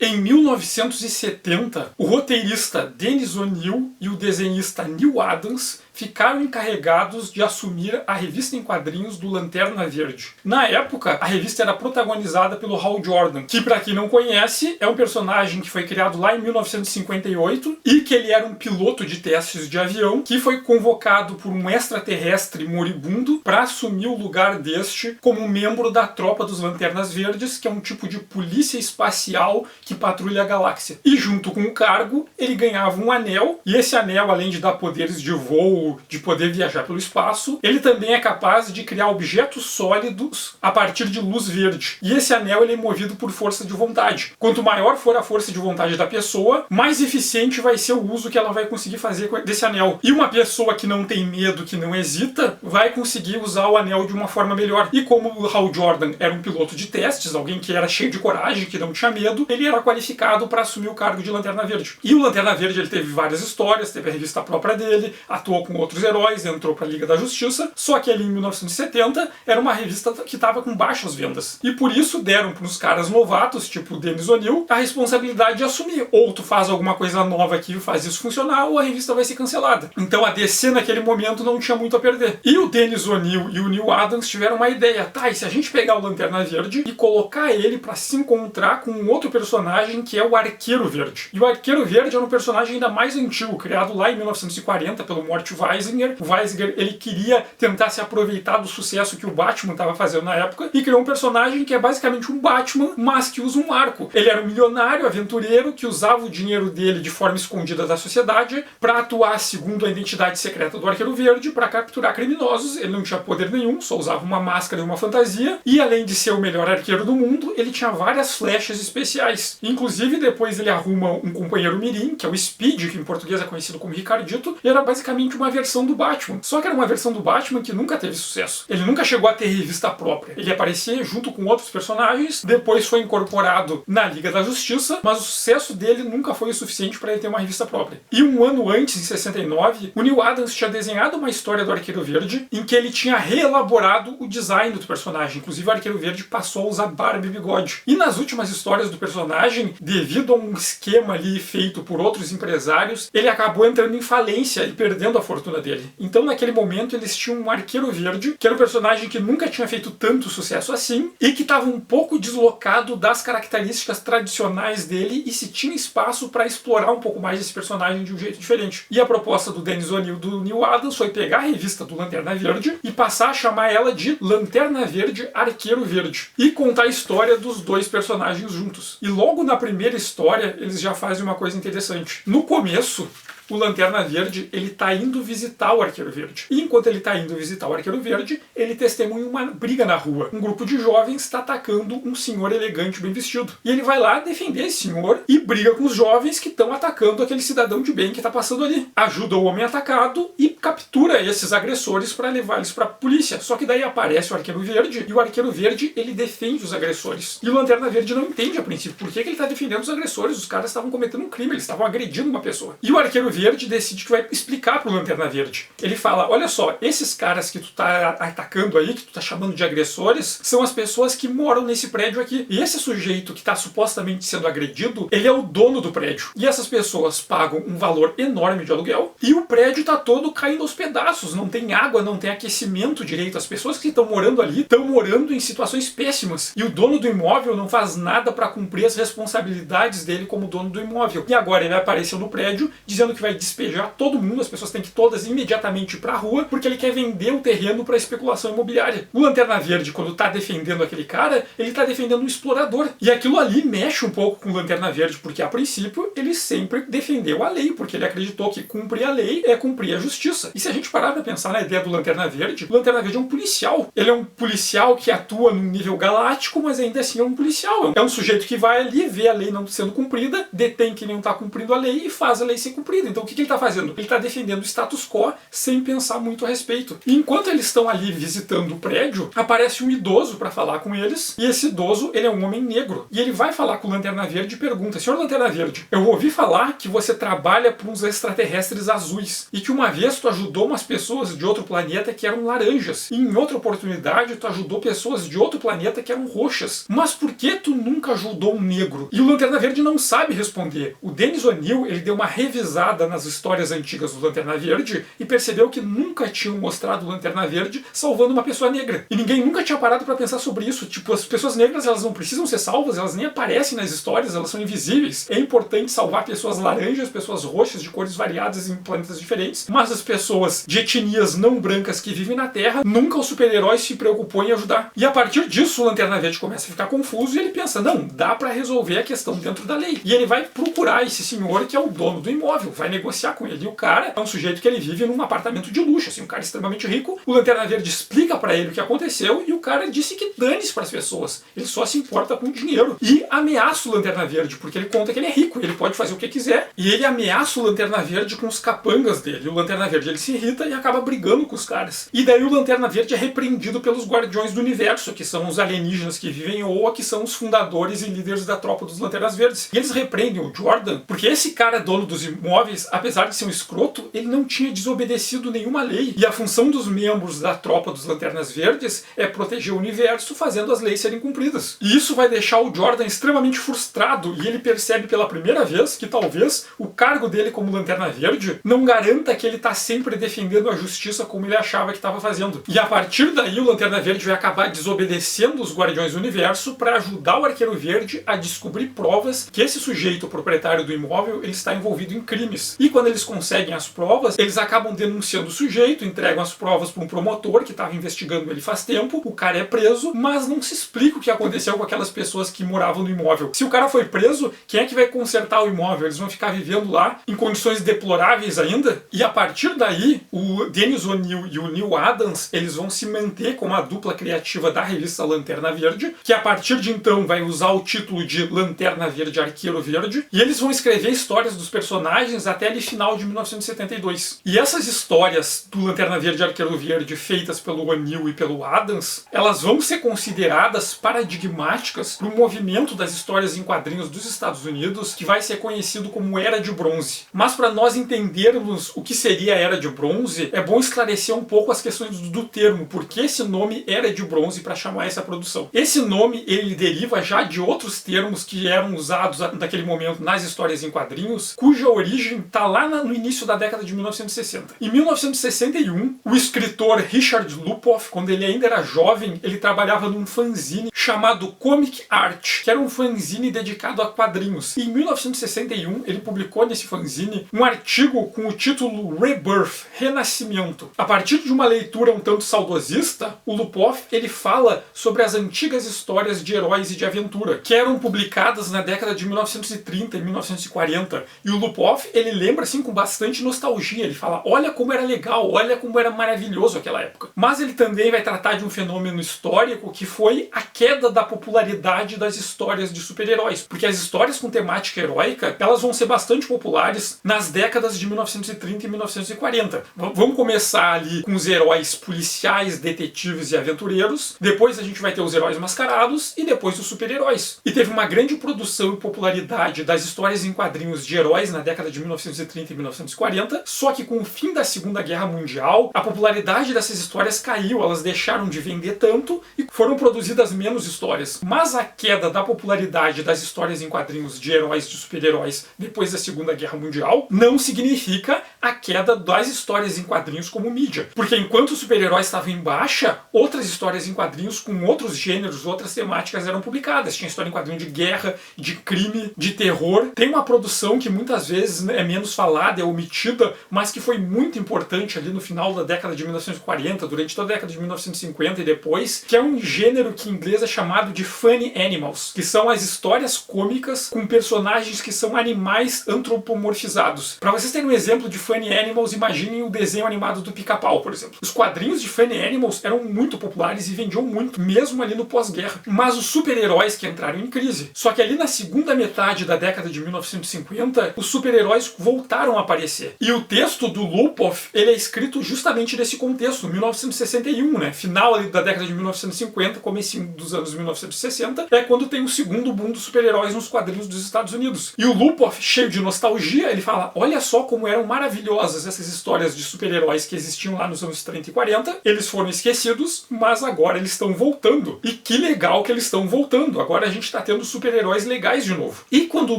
Em 1970, o roteirista Dennis O'Neil e o desenhista Neal Adams ficaram encarregados de assumir a revista em quadrinhos do Lanterna Verde. Na época, a revista era protagonizada pelo Hal Jordan, que, para quem não conhece, é um personagem que foi criado lá em 1958 e que ele era um piloto de testes de avião que foi convocado por um extraterrestre moribundo para assumir o lugar deste como membro da tropa dos Lanternas Verdes, que é um tipo de polícia espacial que patrulha a galáxia. E junto com o cargo, ele ganhava um anel, e esse anel, além de dar poderes de voo, de poder viajar pelo espaço, ele também é capaz de criar objetos sólidos a partir de luz verde. E esse anel ele é movido por força de vontade. Quanto maior for a força de vontade da pessoa, mais eficiente vai ser o uso que ela vai conseguir fazer desse anel. E uma pessoa que não tem medo, que não hesita, vai conseguir usar o anel de uma forma melhor. E como o Hal Jordan era um piloto de testes, alguém que era cheio de coragem, que não tinha medo, ele era qualificado para assumir o cargo de Lanterna Verde. E o Lanterna Verde ele teve várias histórias, teve a revista própria dele, atuou com outros heróis, entrou para a Liga da Justiça, só que ali em 1970 era uma revista que estava com baixas vendas. E por isso deram para os caras novatos, tipo o Dennis O'Neil, a responsabilidade de assumir. Ou tu faz alguma coisa nova aqui e faz isso funcionar, ou a revista vai ser cancelada. Então a DC naquele momento não tinha muito a perder. E o Dennis O'Neil e o Neal Adams tiveram uma ideia. Tá, e se a gente pegar o Lanterna Verde e colocar ele para se encontrar com um outro personagem que é o Arqueiro Verde. E o Arqueiro Verde era um personagem ainda mais antigo, criado lá em 1940 pelo Mort Weisinger. O Weisinger ele queria tentar se aproveitar do sucesso que o Batman estava fazendo na época e criou um personagem que é basicamente um Batman, mas que usa um arco. Ele era um milionário, aventureiro, que usava o dinheiro dele de forma escondida da sociedade para atuar segundo a identidade secreta do Arqueiro Verde para capturar criminosos. Ele não tinha poder nenhum, só usava uma máscara e uma fantasia. E além de ser o melhor arqueiro do mundo, ele tinha várias flechas especiais. Inclusive, depois ele arruma um companheiro mirim, que é o Speed, que em português é conhecido como Ricardito, e era basicamente uma versão do Batman. Só que era uma versão do Batman que nunca teve sucesso. Ele nunca chegou a ter revista própria. Ele aparecia junto com outros personagens, depois foi incorporado na Liga da Justiça, mas o sucesso dele nunca foi o suficiente para ele ter uma revista própria. E um ano antes, em 69, o Neal Adams tinha desenhado uma história do Arqueiro Verde, em que ele tinha reelaborado o design do personagem. Inclusive, o Arqueiro Verde passou a usar barba e bigode. E nas últimas histórias do personagem, devido a um esquema ali feito por outros empresários, ele acabou entrando em falência e perdendo a fortuna dele. Então, naquele momento, eles tinham um Arqueiro Verde, que era um personagem que nunca tinha feito tanto sucesso assim, e que estava um pouco deslocado das características tradicionais dele e se tinha espaço para explorar um pouco mais esse personagem de um jeito diferente. E a proposta do Dennis O'Neil e do Neal Adams foi pegar a revista do Lanterna Verde e passar a chamar ela de Lanterna Verde Arqueiro Verde e contar a história dos dois personagens juntos. E logo na primeira história, eles já fazem uma coisa interessante. No começo, o Lanterna Verde, ele tá indo visitar o Arqueiro Verde. E enquanto ele tá indo visitar o Arqueiro Verde, ele testemunha uma briga na rua. Um grupo de jovens está atacando um senhor elegante bem vestido. E ele vai lá defender esse senhor e briga com os jovens que estão atacando aquele cidadão de bem que tá passando ali. Ajuda o homem atacado e captura esses agressores para levar eles pra polícia. Só que daí aparece o Arqueiro Verde e o Arqueiro Verde, ele defende os agressores. E o Lanterna Verde não entende a princípio por que ele tá defendendo os agressores. Os caras estavam cometendo um crime, eles estavam agredindo uma pessoa. E o Arqueiro Verde decide que vai explicar pro Lanterna Verde. Ele fala, olha só, esses caras que tu tá atacando aí, que tu tá chamando de agressores, são as pessoas que moram nesse prédio aqui. E esse sujeito que tá supostamente sendo agredido, ele é o dono do prédio. E essas pessoas pagam um valor enorme de aluguel e o prédio tá todo caindo aos pedaços. Não tem água, não tem aquecimento direito. As pessoas que estão morando ali estão morando em situações péssimas. E o dono do imóvel não faz nada para cumprir as responsabilidades dele como dono do imóvel. E agora ele apareceu no prédio dizendo que vai despejar todo mundo, as pessoas têm que todas imediatamente ir pra rua, porque ele quer vender o terreno para especulação imobiliária. O Lanterna Verde, quando tá defendendo aquele cara, ele tá defendendo um explorador. E aquilo ali mexe um pouco com o Lanterna Verde, porque a princípio ele sempre defendeu a lei, porque ele acreditou que cumprir a lei é cumprir a justiça. E se a gente parar pra pensar na ideia do Lanterna Verde, o Lanterna Verde é um policial. Ele é um policial que atua num nível galáctico, mas ainda assim é um policial. É um sujeito que vai ali, vê a lei não sendo cumprida, detém que não tá cumprindo a lei e faz a lei ser cumprida. Então Então o que ele está fazendo? Ele está defendendo o status quo sem pensar muito a respeito. E enquanto eles estão ali visitando o prédio, aparece um idoso para falar com eles, e esse idoso, ele é um homem negro. E ele vai falar com o Lanterna Verde e pergunta: Senhor Lanterna Verde, eu ouvi falar que você trabalha para uns extraterrestres azuis, e que uma vez tu ajudou umas pessoas de outro planeta que eram laranjas, e em outra oportunidade tu ajudou pessoas de outro planeta que eram roxas. Mas por que tu nunca ajudou um negro? E o Lanterna Verde não sabe responder. O Dennis O'Neil, ele deu uma revisada nas histórias antigas do Lanterna Verde e percebeu que nunca tinham mostrado o Lanterna Verde salvando uma pessoa negra. E ninguém nunca tinha parado para pensar sobre isso. Tipo, as pessoas negras, elas não precisam ser salvas, elas nem aparecem nas histórias, elas são invisíveis. É importante salvar pessoas laranjas, pessoas roxas, de cores variadas em planetas diferentes, mas as pessoas de etnias não brancas que vivem na Terra, nunca o super-herói se preocupou em ajudar. E a partir disso, o Lanterna Verde começa a ficar confuso e ele pensa: não, dá para resolver a questão dentro da lei. E ele vai procurar esse senhor que é o dono do imóvel, vai negociar com ele. E o cara é um sujeito que ele vive num apartamento de luxo, assim, um cara extremamente rico. O Lanterna Verde explica para ele o que aconteceu e o cara disse que dane-se para as pessoas. Ele só se importa com dinheiro. E ameaça o Lanterna Verde, porque ele conta que ele é rico, ele pode fazer o que quiser. E ele ameaça o Lanterna Verde com os capangas dele. E o Lanterna Verde, ele se irrita e acaba brigando com os caras. E daí o Lanterna Verde é repreendido pelos Guardiões do Universo, que são os alienígenas que vivem, ou que são os fundadores e líderes da tropa dos Lanternas Verdes. E eles repreendem o Jordan, porque esse cara dono dos imóveis, apesar de ser um escroto, ele não tinha desobedecido nenhuma lei. E a função dos membros da tropa dos Lanternas Verdes é proteger o universo, fazendo as leis serem cumpridas. E isso vai deixar o Jordan extremamente frustrado, e ele percebe pela primeira vez que talvez o cargo dele como Lanterna Verde não garanta que ele está sempre defendendo a justiça como ele achava que estava fazendo. E a partir daí o Lanterna Verde vai acabar desobedecendo os Guardiões do Universo para ajudar o Arqueiro Verde a descobrir provas que esse sujeito, o proprietário do imóvel, ele está envolvido em crimes. E quando eles conseguem as provas, eles acabam denunciando o sujeito, entregam as provas para um promotor que estava investigando ele faz tempo, o cara é preso, mas não se explica o que aconteceu com aquelas pessoas que moravam no imóvel. Se o cara foi preso, quem é que vai consertar o imóvel? Eles vão ficar vivendo lá em condições deploráveis ainda? E a partir daí, o Dennis O'Neil e o Neil Adams, eles vão se manter como a dupla criativa da revista Lanterna Verde, que a partir de então vai usar o título de Lanterna Verde Arqueiro Verde, e eles vão escrever histórias dos personagens até ali final de 1972. E essas histórias do Lanterna Verde Arqueiro Verde feitas pelo O'Neil e pelo Adams, elas vão ser consideradas paradigmáticas para o movimento das histórias em quadrinhos dos Estados Unidos, que vai ser conhecido como Era de Bronze. Mas para nós entendermos o que seria a Era de Bronze, é bom esclarecer um pouco as questões do termo, porque esse nome Era de Bronze para chamar essa produção. Esse nome, ele deriva já de outros termos que eram usados naquele momento nas histórias em quadrinhos, cuja origem está lá no início da década de 1960. Em 1961, o escritor Richard Lupoff, quando ele ainda era jovem, ele trabalhava num fanzine chamado Comic Art, que era um fanzine dedicado a quadrinhos. E em 1961, ele publicou nesse fanzine um artigo com o título Rebirth, Renascimento. A partir de uma leitura um tanto saudosista, o Lupoff, ele fala sobre as antigas histórias de heróis e de aventura, que eram publicadas na década de 1930 e 1940. E o Lupoff, ele lembra assim com bastante nostalgia, ele fala: olha como era legal, olha como era maravilhoso aquela época. Mas ele também vai tratar de um fenômeno histórico que foi a queda da popularidade das histórias de super-heróis, porque as histórias com temática heróica, elas vão ser bastante populares nas décadas de 1930 e 1940. Vamos começar ali com os heróis policiais, detetives e aventureiros, depois a gente vai ter os heróis mascarados e depois os super-heróis. E teve uma grande produção e popularidade das histórias em quadrinhos de heróis na década de 1930 e 1940, só que com o fim da Segunda Guerra Mundial, a popularidade dessas histórias caiu, elas deixaram de vender tanto e foram produzidas menos histórias. Mas a queda da popularidade das histórias em quadrinhos de heróis, de super-heróis, depois da Segunda Guerra Mundial, não significa a queda das histórias em quadrinhos como mídia. Porque enquanto os super-heróis estavam em baixa, outras histórias em quadrinhos com outros gêneros, outras temáticas eram publicadas. Tinha história em quadrinho de guerra, de crime, de terror. Tem uma produção que muitas vezes é menos falada, é omitida, mas que foi muito importante ali no final da década de 1940, durante toda a década de 1950 e depois, que é um gênero que em inglês é chamado de Funny Animals, que são as histórias cômicas com personagens que são animais antropomorfizados. Para vocês terem um exemplo de Funny Animals, imaginem o desenho animado do Pica-Pau, por exemplo. Os quadrinhos de Funny Animals eram muito populares e vendiam muito, mesmo ali no pós-guerra. Mas os super-heróis que entraram em crise. Só que ali na segunda metade da década de 1950, os super-heróis voltaram a aparecer. E o texto do Lupov, ele é escrito justamente nesse contexto, 1961, né? Final ali da década de 1950, comecinho dos anos 1960, é quando tem o segundo boom dos super-heróis nos quadrinhos dos Estados Unidos. E o Lupov, cheio de nostalgia, ele fala, olha só como eram maravilhosas essas histórias de super-heróis que existiam lá nos anos 30 e 40, eles foram esquecidos, mas agora eles estão voltando. E que legal que eles estão voltando, agora a gente está tendo super-heróis legais de novo. E quando o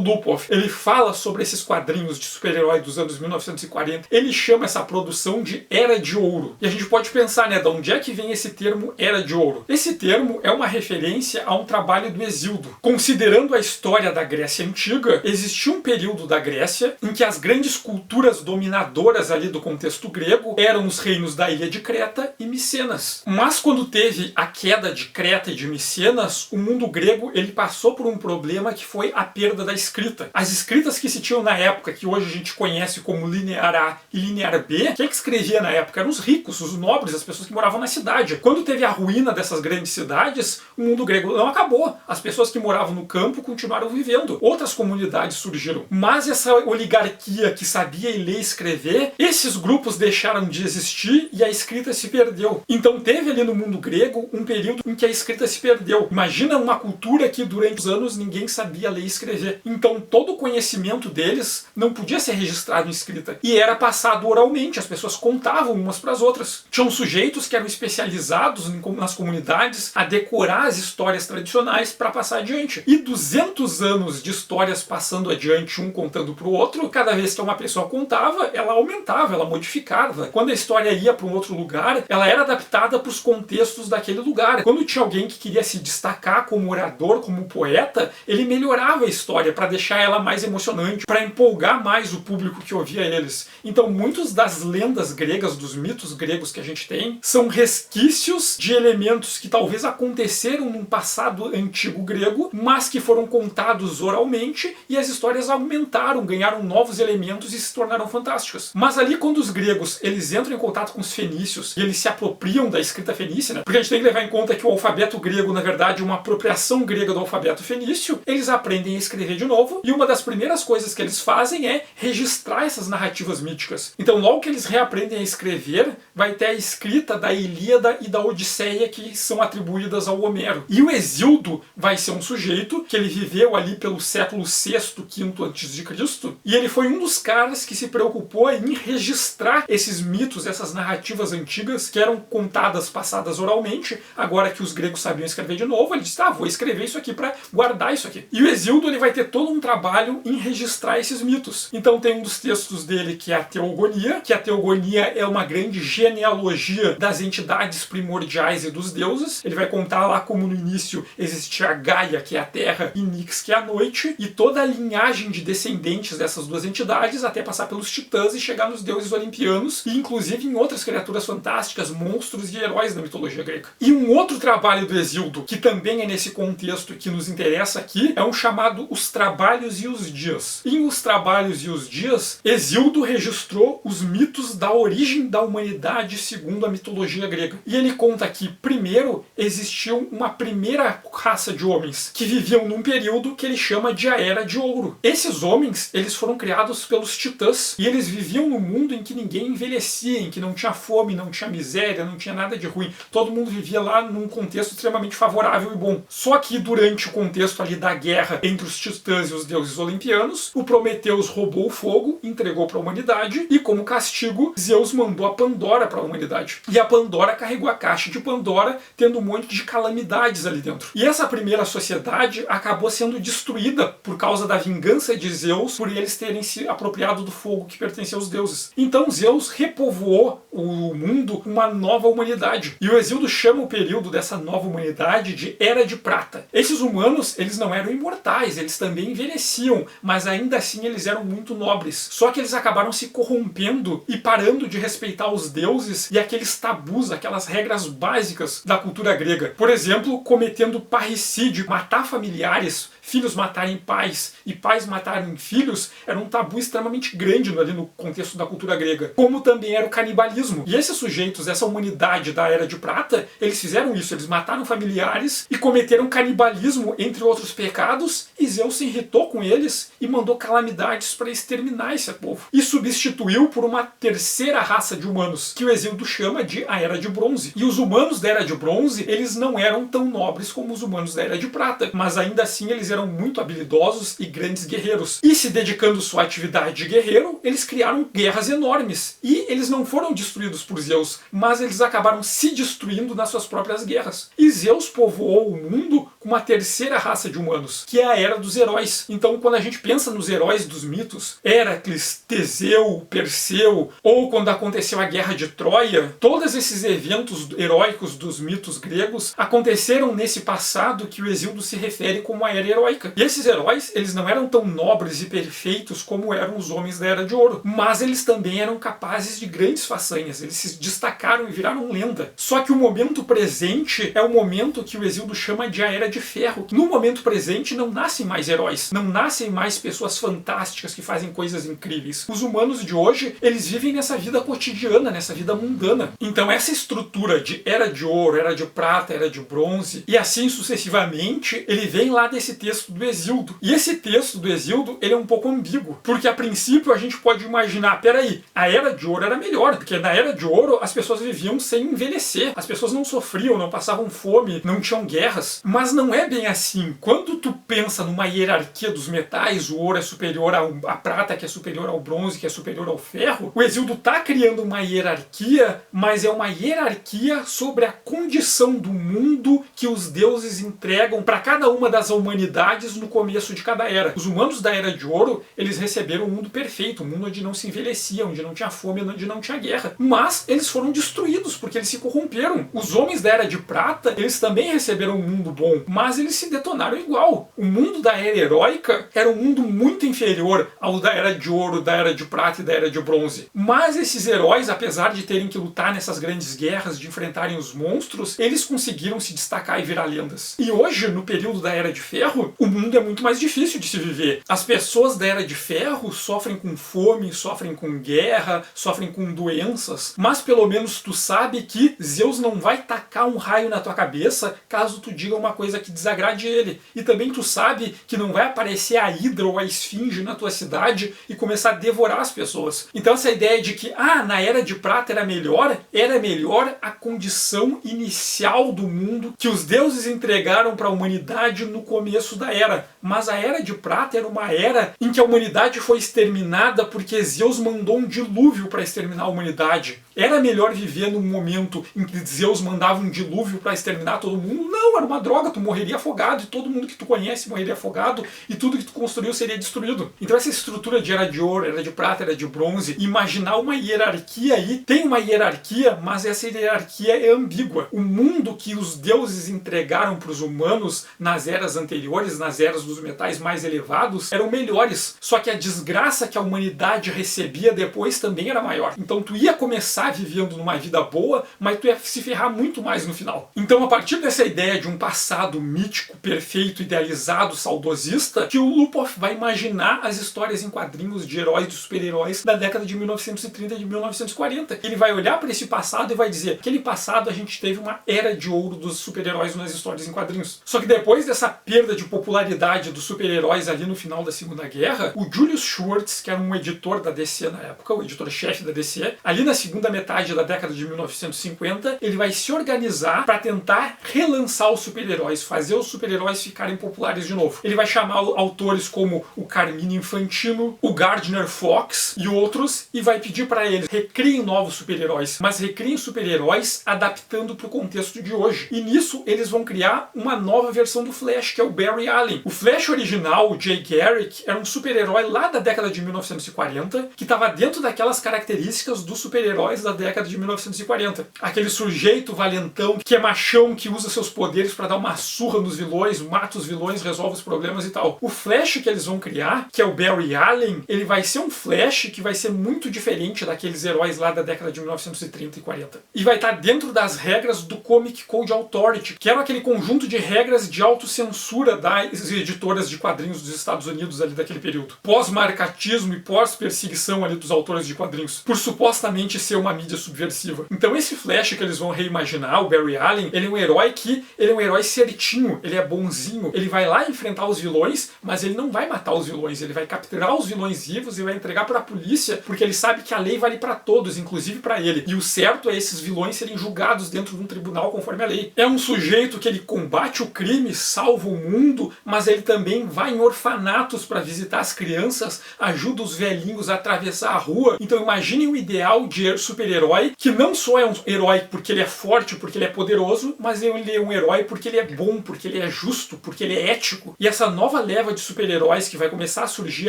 Lupov, ele fala sobre esses quadrinhos de super-herói dos anos 1940, ele chama essa produção de Era de Ouro. E a gente pode pensar, né, de onde é que vem esse termo Era de Ouro? Esse termo é uma referência a um trabalho do Hesíodo. Considerando a história da Grécia Antiga, existia um período da Grécia em que as grandes culturas dominadoras ali do contexto grego eram os reinos da ilha de Creta e Micenas. Mas quando teve a queda de Creta e de Micenas, o mundo grego ele passou por um problema que foi a perda da escrita. As escritas que se tinham na época, que hoje a gente conhece como linear A e linear B, quem é que escrevia na época? Eram os ricos, os nobres, as pessoas que moravam na cidade. Quando teve a ruína dessas grandes cidades, o mundo grego não acabou. As pessoas que moravam no campo continuaram vivendo. Outras comunidades surgiram. Mas essa oligarquia que sabia ler e escrever, esses grupos deixaram de existir e a escrita se perdeu. Então teve ali no mundo grego um período em que a escrita se perdeu. Imagina uma cultura que durante os anos ninguém sabia ler e escrever. Então todo o conhecimento deles não podia ser registrado em escrita. E era passado oralmente, as pessoas contavam umas para as outras. Tinham sujeitos que eram especializados nas comunidades a decorar as histórias tradicionais para passar adiante. E 200 anos de histórias passando adiante, um contando para o outro, cada vez que uma pessoa contava, ela aumentava, ela modificava. Quando a história ia para um outro lugar, ela era adaptada para os contextos daquele lugar. Quando tinha alguém que queria se destacar como orador, como poeta, ele melhorava a história para deixar ela mais emocionante, para empolgar mais o público que ouvia eles. Então, muitas das lendas gregas, dos mitos gregos que a gente tem, são resquícios de elementos que talvez aconteceram num passado antigo grego, mas que foram contados oralmente e as histórias aumentaram, ganharam novos elementos e se tornaram fantásticas. Mas ali, quando os gregos eles entram em contato com os fenícios e eles se apropriam da escrita fenícia, né? Porque a gente tem que levar em conta que o alfabeto grego, na verdade, é uma apropriação grega do alfabeto fenício, eles aprendem a escrever de novo e uma das primeiras coisas que eles fazem é registrar essas narrativas míticas. Então, logo que eles reaprendem a escrever, vai ter a escrita da Ilíada e da Odisseia que são atribuídas ao Homero. E o Hesíodo vai ser um sujeito que ele viveu ali pelo século VI, V a.C. e ele foi um dos caras que se preocupou em registrar esses mitos, essas narrativas antigas que eram contadas, passadas oralmente. Agora que os gregos sabiam escrever de novo, ele disse, vou escrever isso aqui para guardar isso aqui. E o Hesíodo ele vai ter todo um trabalho em registrar esses mitos. Então tem um dos textos dele que é a Teogonia, que a Teogonia é uma grande genealogia das entidades primordiais e dos deuses. Ele vai contar lá como no início existia Gaia, que é a terra, e Nix, que é a noite, e toda a linhagem de descendentes dessas duas entidades até passar pelos titãs e chegar nos deuses olimpianos e inclusive em outras criaturas fantásticas, monstros e heróis da mitologia grega. E um outro trabalho do Hesíodo, que também é nesse contexto que nos interessa aqui, é um chamado Os Trabalhos e os Dias. Em Os Trabalhos e os Dias, Hesíodo registrou os mitos da origem da humanidade segundo a mitologia grega. E ele conta que, primeiro, existiu uma primeira raça de homens que viviam num período que ele chama de a Era de Ouro. Esses homens, eles foram criados pelos titãs e eles viviam num mundo em que ninguém envelhecia, em que não tinha fome, não tinha miséria, não tinha nada de ruim. Todo mundo vivia lá num contexto extremamente favorável e bom. Só que durante o contexto ali da guerra entre os titãs e os deuses olimpianos, o Prometeus roubou o fogo, entregou para a humanidade e como castigo, Zeus mandou a Pandora para a humanidade. E a Pandora carregou a caixa de Pandora, tendo um monte de calamidades ali dentro. E essa primeira sociedade acabou sendo destruída por causa da vingança de Zeus por eles terem se apropriado do fogo que pertencia aos deuses. Então Zeus repovoou o mundo com uma nova humanidade. E o Hesíodo chama o período dessa nova humanidade de Era de Prata. Esses humanos, eles não eram imortais, eles também envelheciam, mas ainda assim eles eram muito nobres. Só que eles acabaram se corrompendo e parando de respeitar os deuses e aqueles tabus, aquelas regras básicas da cultura grega. Por exemplo, cometendo parricídio, matar familiares filhos matarem pais e pais matarem filhos era um tabu extremamente grande ali no contexto da cultura grega, como também era o canibalismo. E esses sujeitos, essa humanidade da Era de Prata, eles fizeram isso, eles mataram familiares e cometeram canibalismo, entre outros pecados, e Zeus se irritou com eles e mandou calamidades para exterminar esse povo. E substituiu por uma terceira raça de humanos, que o Hesíodo chama de a Era de Bronze. E os humanos da Era de Bronze, eles não eram tão nobres como os humanos da Era de Prata, mas ainda assim eles eram muito habilidosos e grandes guerreiros. E se dedicando sua atividade de guerreiro, eles criaram guerras enormes. E eles não foram destruídos por Zeus, mas eles acabaram se destruindo nas suas próprias guerras. E Zeus povoou o mundo com uma terceira raça de humanos, que é a Era dos Heróis. Então, quando a gente pensa nos heróis dos mitos, Héracles, Teseu, Perseu, ou quando aconteceu a Guerra de Troia, todos esses eventos heróicos dos mitos gregos aconteceram nesse passado que o Hesíodo se refere como a Era Heróica. E esses heróis, eles não eram tão nobres e perfeitos como eram os homens da Era de Ouro, mas eles também eram capazes de grandes façanhas, eles se destacaram e viraram lenda. Só que o momento presente é o momento que o Hesíodo chama de a Era de Ferro. No momento presente não nascem mais heróis, não nascem mais pessoas fantásticas que fazem coisas incríveis. Os humanos de hoje, eles vivem nessa vida cotidiana, nessa vida mundana. Então essa estrutura de Era de Ouro, Era de Prata, Era de Bronze, e assim sucessivamente, ele vem lá desse texto do Hesíodo. E esse texto do Hesíodo, ele é um pouco ambíguo, porque a princípio a gente pode imaginar, peraí, a Era de Ouro era melhor, porque na Era de Ouro as pessoas viviam sem envelhecer, as pessoas não sofriam, não passavam fome, não tinham guerras. Mas não é bem assim. Quando tu pensa numa hierarquia dos metais, o ouro é superior à prata, que é superior ao bronze, que é superior ao ferro, o Hesíodo está criando uma hierarquia, mas é uma hierarquia sobre a condição do mundo que os deuses entregam para cada uma das humanidades no começo de cada era. Os humanos da Era de Ouro, eles receberam um mundo perfeito, um mundo onde não se envelhecia, onde não tinha fome, onde não tinha guerra. Mas eles foram destruídos porque eles se corromperam. Os homens da Era de Prata, eles também receberam um mundo bom, mas eles se detonaram igual. O mundo da Era Heróica era um mundo muito inferior ao da Era de Ouro, da Era de Prata e da Era de Bronze. Mas esses heróis, apesar de terem que lutar nessas grandes guerras, de enfrentarem os monstros, eles conseguiram se destacar e virar lendas. E hoje, no período da Era de Ferro, o mundo é muito mais difícil de se viver. As pessoas da Era de Ferro sofrem com fome, sofrem com guerra, sofrem com doenças, mas pelo menos tu sabe que Zeus não vai tacar um raio na tua cabeça caso tu diga uma coisa que desagrade ele. E também tu sabe que não vai aparecer a Hidra ou a Esfinge na tua cidade e começar a devorar as pessoas. Então essa ideia de que, na Era de Prata era melhor a condição inicial do mundo que os deuses entregaram para a humanidade no começo da Era. Mas a Era de Prata era uma era em que a humanidade foi exterminada porque Zeus mandou um dilúvio para exterminar a humanidade. Era melhor viver num momento em que Zeus mandava um dilúvio para exterminar todo mundo? Não, era uma droga, tu morreria afogado e todo mundo que tu conhece morreria afogado e tudo que tu construiu seria destruído. Então essa estrutura de Era de Ouro, Era de Prata, Era de Bronze, imaginar uma hierarquia aí, tem uma hierarquia, mas essa hierarquia é ambígua. O mundo que os deuses entregaram para os humanos nas eras anteriores, nas eras dos metais mais elevados, eram melhores. Só que a desgraça que a humanidade recebia depois também era maior. Então tu ia começar vivendo numa vida boa, mas tu ia se ferrar muito mais no final. Então a partir dessa ideia de um passado mítico, perfeito, idealizado, saudosista, que o Lupoff vai imaginar as histórias em quadrinhos de heróis e super-heróis da década de 1930 e de 1940. Ele vai olhar para esse passado e vai dizer, aquele passado a gente teve uma era de ouro dos super-heróis nas histórias em quadrinhos. Só que depois dessa perda de popularidade dos super-heróis ali no final da Segunda Guerra, o Julius Schwartz, que era um editor da DC na época, o editor-chefe da DC, ali na segunda metade da década de 1950, ele vai se organizar para tentar relançar os super-heróis, fazer os super-heróis ficarem populares de novo. Ele vai chamar autores como o Carmine Infantino, o Gardner Fox e outros, e vai pedir para eles, recriem novos super-heróis, mas recriem super-heróis adaptando para o contexto de hoje. E nisso eles vão criar uma nova versão do Flash, que é o Barry Allen. O Flash original, o Jay Garrick, era um super-herói lá da década de 1940, que estava dentro daquelas características dos super-heróis da década de 1940. Aquele sujeito valentão, que é machão, que usa seus poderes para dar uma surra nos vilões, mata os vilões, resolve os problemas e tal. O Flash que eles vão criar, que é o Barry Allen, ele vai ser um Flash que vai ser muito diferente daqueles heróis lá da década de 1930 e 40. E vai estar dentro das regras do Comic Code Authority, que era aquele conjunto de regras de autocensura das editoras de quadrinhos dos Estados Unidos ali daquele período. Pós-marcatismo e pós-perseguição ali dos autores de quadrinhos, por supostamente ser uma mídia subversiva. Então esse Flash que eles vão reimaginar, o Barry Allen, ele é um herói certinho, ele é bonzinho, ele vai lá enfrentar os vilões, mas ele não vai matar os vilões, ele vai capturar os vilões vivos e vai entregar para a polícia, porque ele sabe que a lei vale para todos, inclusive para ele. E o certo é esses vilões serem julgados dentro de um tribunal conforme a lei. É um sujeito que ele combate o crime, salva o mundo, mas ele também vai em orfanatos para visitar as crianças, ajuda os velhinhos a atravessar a rua. Então imaginem o ideal de super-herói, que não só é um herói porque ele é forte, porque ele é poderoso, mas ele é um herói porque ele é bom, porque ele é justo, porque ele é ético. E essa nova leva de super-heróis que vai começar a surgir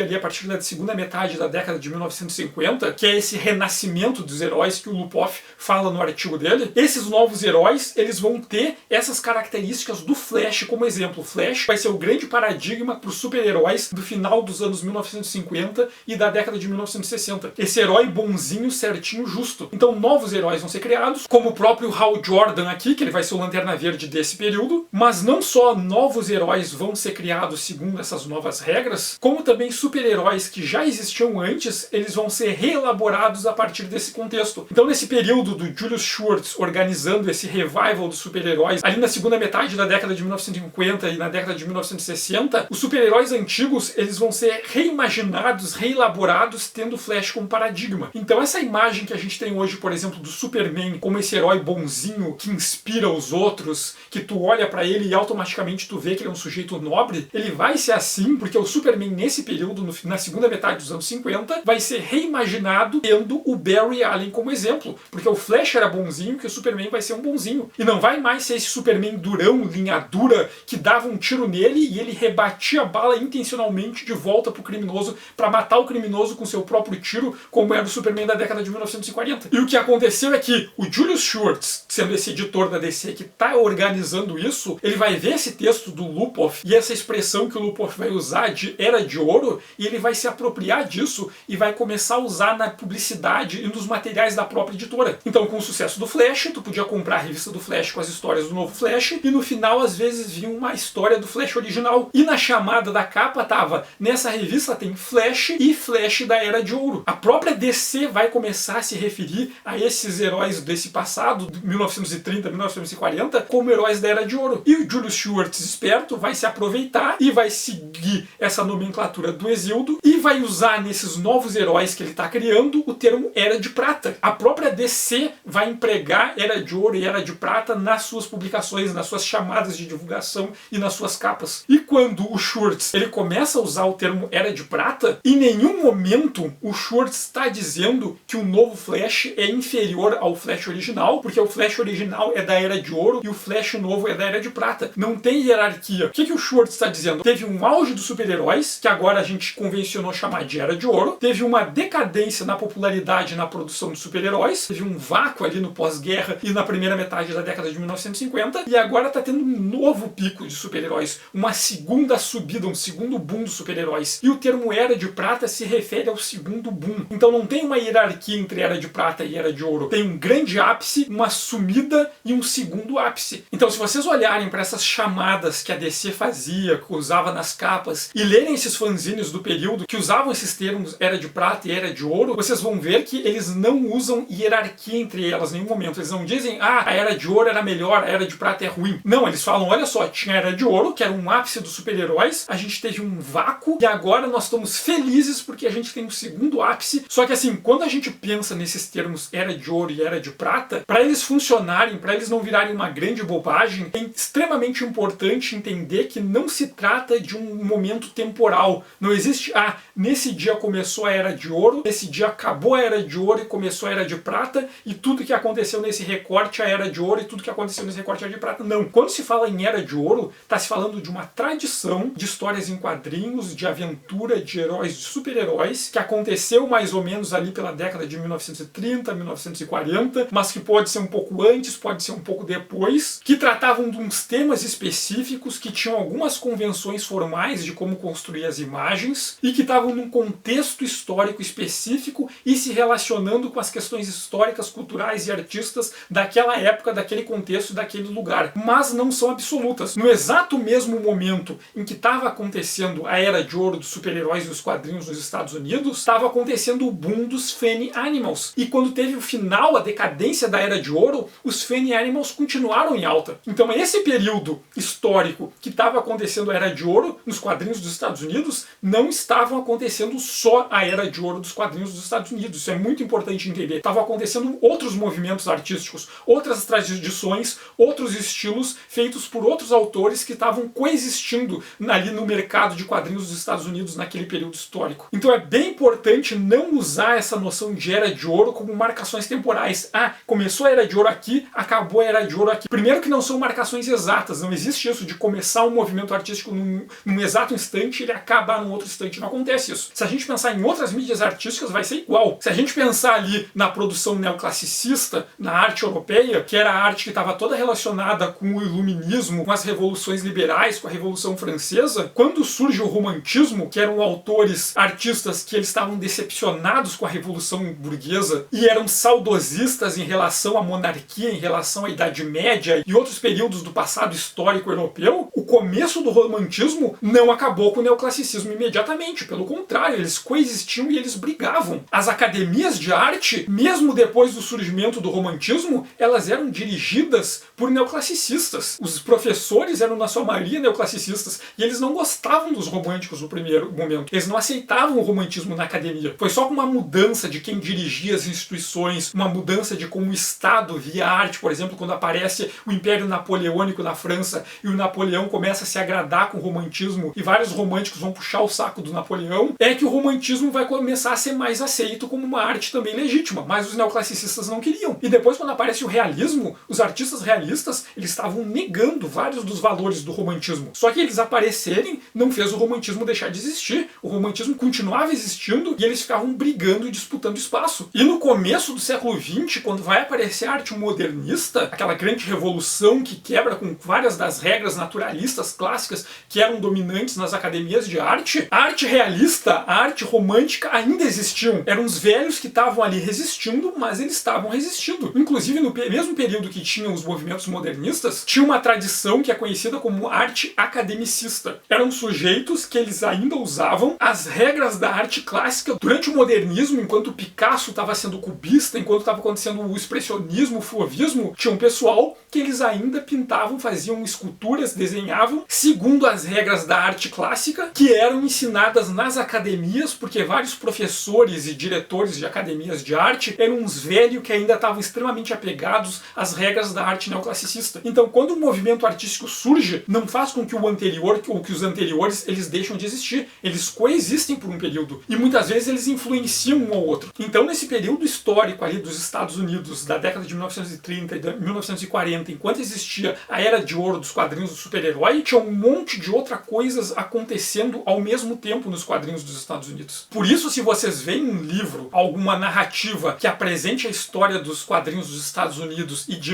ali a partir da segunda metade da década de 1950, que é esse renascimento dos heróis que o Lupoff fala no artigo dele, esses novos heróis, eles vão ter essas características do Flash como exemplo. O Flash vai ser o grande paradigma para os super-heróis do final dos anos 1950 e da década de 1960. Esse herói bonzinho, certinho, justo. Então novos heróis vão ser criados, como o próprio Hal Jordan aqui, que ele vai ser o Lanterna Verde desse período, mas não só novos heróis vão ser criados segundo essas novas regras, como também super-heróis que já existiam antes, eles vão ser reelaborados a partir desse contexto. Então nesse período do Julius Schwartz organizando esse revival dos super-heróis, ali na segunda metade da década de 1950 e na década de 1960, os super-heróis antigos, eles vão ser reimaginados, reelaborados, tendo o Flash como paradigma. Então essa imagem que a gente tem hoje, por exemplo, do Superman como esse herói bonzinho que inspira os outros, que tu olha pra ele e automaticamente tu vê que ele é um sujeito nobre, ele vai ser assim porque o Superman nesse período, na segunda metade dos anos 50, vai ser reimaginado tendo o Barry Allen como exemplo, porque o Flash era bonzinho, que o Superman vai ser um bonzinho. E não vai mais ser esse Superman durão, linha dura, que dava um tiro nele e ele rebatia a bala intencionalmente de volta pro criminoso para matar o criminoso com seu próprio tiro, como era o Superman da década de 1940. E o que aconteceu é que o Julius Schwartz, sendo esse editor da DC que está organizando isso, ele vai ver esse texto do Lupoff e essa expressão que o Lupoff vai usar de Era de Ouro, e ele vai se apropriar disso e vai começar a usar na publicidade e nos materiais da própria editora. Então, com o sucesso do Flash, tu podia comprar a revista do Flash com as histórias do novo Flash, e no final, às vezes, vinha uma história do Flash original. E na chamada da capa tava, nessa revista tem Flash e Flash da Era de Ouro. A própria DC vai começar a se referir a esses heróis desse passado, de 1930, 1940, como heróis da Era de Ouro. E o Julius Schwartz, esperto, vai se aproveitar e vai seguir essa nomenclatura do Exildo e vai usar nesses novos heróis que ele está criando o termo Era de Prata. A própria DC vai empregar Era de Ouro e Era de Prata nas suas publicações, nas suas chamadas de divulgação e nas suas capas. E quando o Schwartz ele começa a usar o termo Era de Prata, em nenhum momento o Schwartz está dizendo que o novo Flash é inferior ao Flash original, porque o Flash original é da Era de Ouro e o Flash novo é da Era de Prata. Não tem hierarquia. O que o Schwartz está dizendo? Teve um auge dos super-heróis, que agora a gente convencionou chamar de Era de Ouro, teve uma decadência na popularidade na produção de super-heróis, teve um vácuo ali no pós-guerra e na primeira metade da década de 1950, e agora está tendo um novo pico de super-heróis, uma segunda subida, um segundo boom dos super-heróis. E o termo Era de Prata se refere ao segundo boom. Então não tem uma hierarquia entre Era de Prata e Era de Ouro. Tem um grande ápice, uma sumida e um segundo ápice. Então se vocês olharem para essas chamadas que a DC fazia, que usava nas capas, e lerem esses fanzines do período que usavam esses termos Era de Prata e Era de Ouro, vocês vão ver que eles não usam hierarquia entre elas em nenhum momento. Eles não dizem, ah, a Era de Ouro era melhor, a Era de Prata é ruim. Não, eles falam, olha só, tinha a Era de Ouro, que era um ápice dos super-heróis, a gente teve um vácuo, e agora nós estamos felizes porque a gente tem um segundo ápice. Só que assim, quando a gente pensa nesses termos Era de Ouro e Era de Prata, para eles funcionarem, para eles não virarem uma grande bobagem, é extremamente importante entender que não se trata de um momento temporal. Não existe, ah, nesse dia começou a Era de Ouro, nesse dia acabou a Era de Ouro e começou a Era de Prata, e tudo que aconteceu nesse recorte é a Era de Ouro, e tudo que aconteceu nesse recorte é a Era de Prata. Não. Quando se fala em Era de Ouro, está se falando de uma tradição de histórias em quadrinhos, de aventura, de heróis, de super-heróis, que aconteceu mais ou menos ali pela década de 1930, 1940, mas que pode ser um pouco antes, pode ser um pouco depois, que tratavam de uns temas específicos que tinham algumas convenções formais de como construir as imagens e que estavam num contexto histórico específico e se relacionando com as questões históricas, culturais e artistas daquela época, daquele contexto, daquele lugar. Mas não são absolutas. No exato mesmo momento em que estava acontecendo a Era de Ouro dos super-heróis e dos quadrinhos nos Estados Unidos, estava acontecendo o boom dos Funny Animals. E quando teve o final, a decadência da Era de Ouro, os Funny Animals continuaram em alta. Então esse período histórico que estava acontecendo a Era de Ouro nos quadrinhos dos Estados Unidos, não estavam acontecendo só a Era de Ouro dos quadrinhos dos Estados Unidos. Isso é muito importante entender. Estavam acontecendo outros movimentos artísticos, outras tradições, outros estilos feitos por outros autores que estavam coexistindo ali no mercado de quadrinhos dos Estados Unidos naquele período histórico. Então é bem importante não usar essa noção de Era de Ouro como marcações temporais. Ah, começou a Era de Ouro aqui, acabou a Era de Ouro aqui. Primeiro que não são marcações exatas, não existe isso de começar um movimento artístico num exato instante e ele acabar num outro instante. Não acontece isso. Se a gente pensar em outras mídias artísticas, vai ser igual. Se a gente pensar ali na produção neoclassicista, na arte europeia, que era a arte que estava toda relacionada com o iluminismo, com as revoluções liberais, com a Revolução Francesa, quando surge o romantismo, que eram autores, artistas que eles estavam decepcionados com a Revolução Burguesa e eram saudosistas em relação à monarquia, em relação à Idade Média e outros períodos do passado histórico europeu, o começo do romantismo não acabou com o neoclassicismo imediatamente. Pelo contrário, eles coexistiam e eles brigavam. As academias de arte, mesmo depois do surgimento do romantismo, elas eram dirigidas por neoclassicistas. Os professores eram, na sua maioria, neoclassicistas e eles não gostavam dos românticos no primeiro momento. Eles não aceitavam o romantismo na academia. Foi só com uma mudança de quem dirigia as instituições, uma mudança de como o Estado via a arte, por exemplo, quando aparece o Império Napoleônico na França e o Napoleão começa a se agradar com o romantismo e vários românticos vão puxar o saco do Napoleão, é que o romantismo vai começar a ser mais aceito como uma arte também legítima, mas os neoclassicistas não queriam. E depois, quando aparece o realismo, os artistas realistas, eles estavam negando vários dos valores do romantismo. Só que eles aparecerem não fez o romantismo deixar de existir. O romantismo continuava existindo e eles ficavam brigando e disputando espaço. E no começo do século XX, quando vai aparecer a arte modernista, aquela grande revolução que quebra com várias das regras naturalistas clássicas que eram dominantes nas academias de arte, a arte realista, a arte romântica ainda existiam. Eram os velhos que estavam ali resistindo, mas eles estavam resistindo. Inclusive, no mesmo período que tinham os movimentos modernistas, tinha uma tradição que é conhecida como arte academicista. Eram sujeitos que eles ainda usavam as regras da arte clássica durante o modernismo, enquanto Picasso estava sendo cubista, enquanto estava acontecendo o expressionismo, o fauvismo, tinha um pessoal que eles ainda pintavam, faziam esculturas, desenhavam segundo as regras da arte clássica que eram ensinadas nas academias, porque vários professores e diretores de academias de arte eram uns velhos que ainda estavam extremamente apegados às regras da arte neoclassicista. Então, quando o movimento artístico surge, não faz com que o anterior ou que os anteriores eles deixam de existir. Eles coexistem por um período e muitas vezes eles influenciam um ao outro. Então, nesse período histórico ali dos Estados Unidos, da década de 1930 e de 1940, enquanto existia a Era de Ouro dos quadrinhos do super-herói, tinha um monte de outras coisas acontecendo ao mesmo tempo nos quadrinhos dos Estados Unidos. Por isso, se vocês veem um livro, alguma narrativa que apresente a história dos quadrinhos dos Estados Unidos e de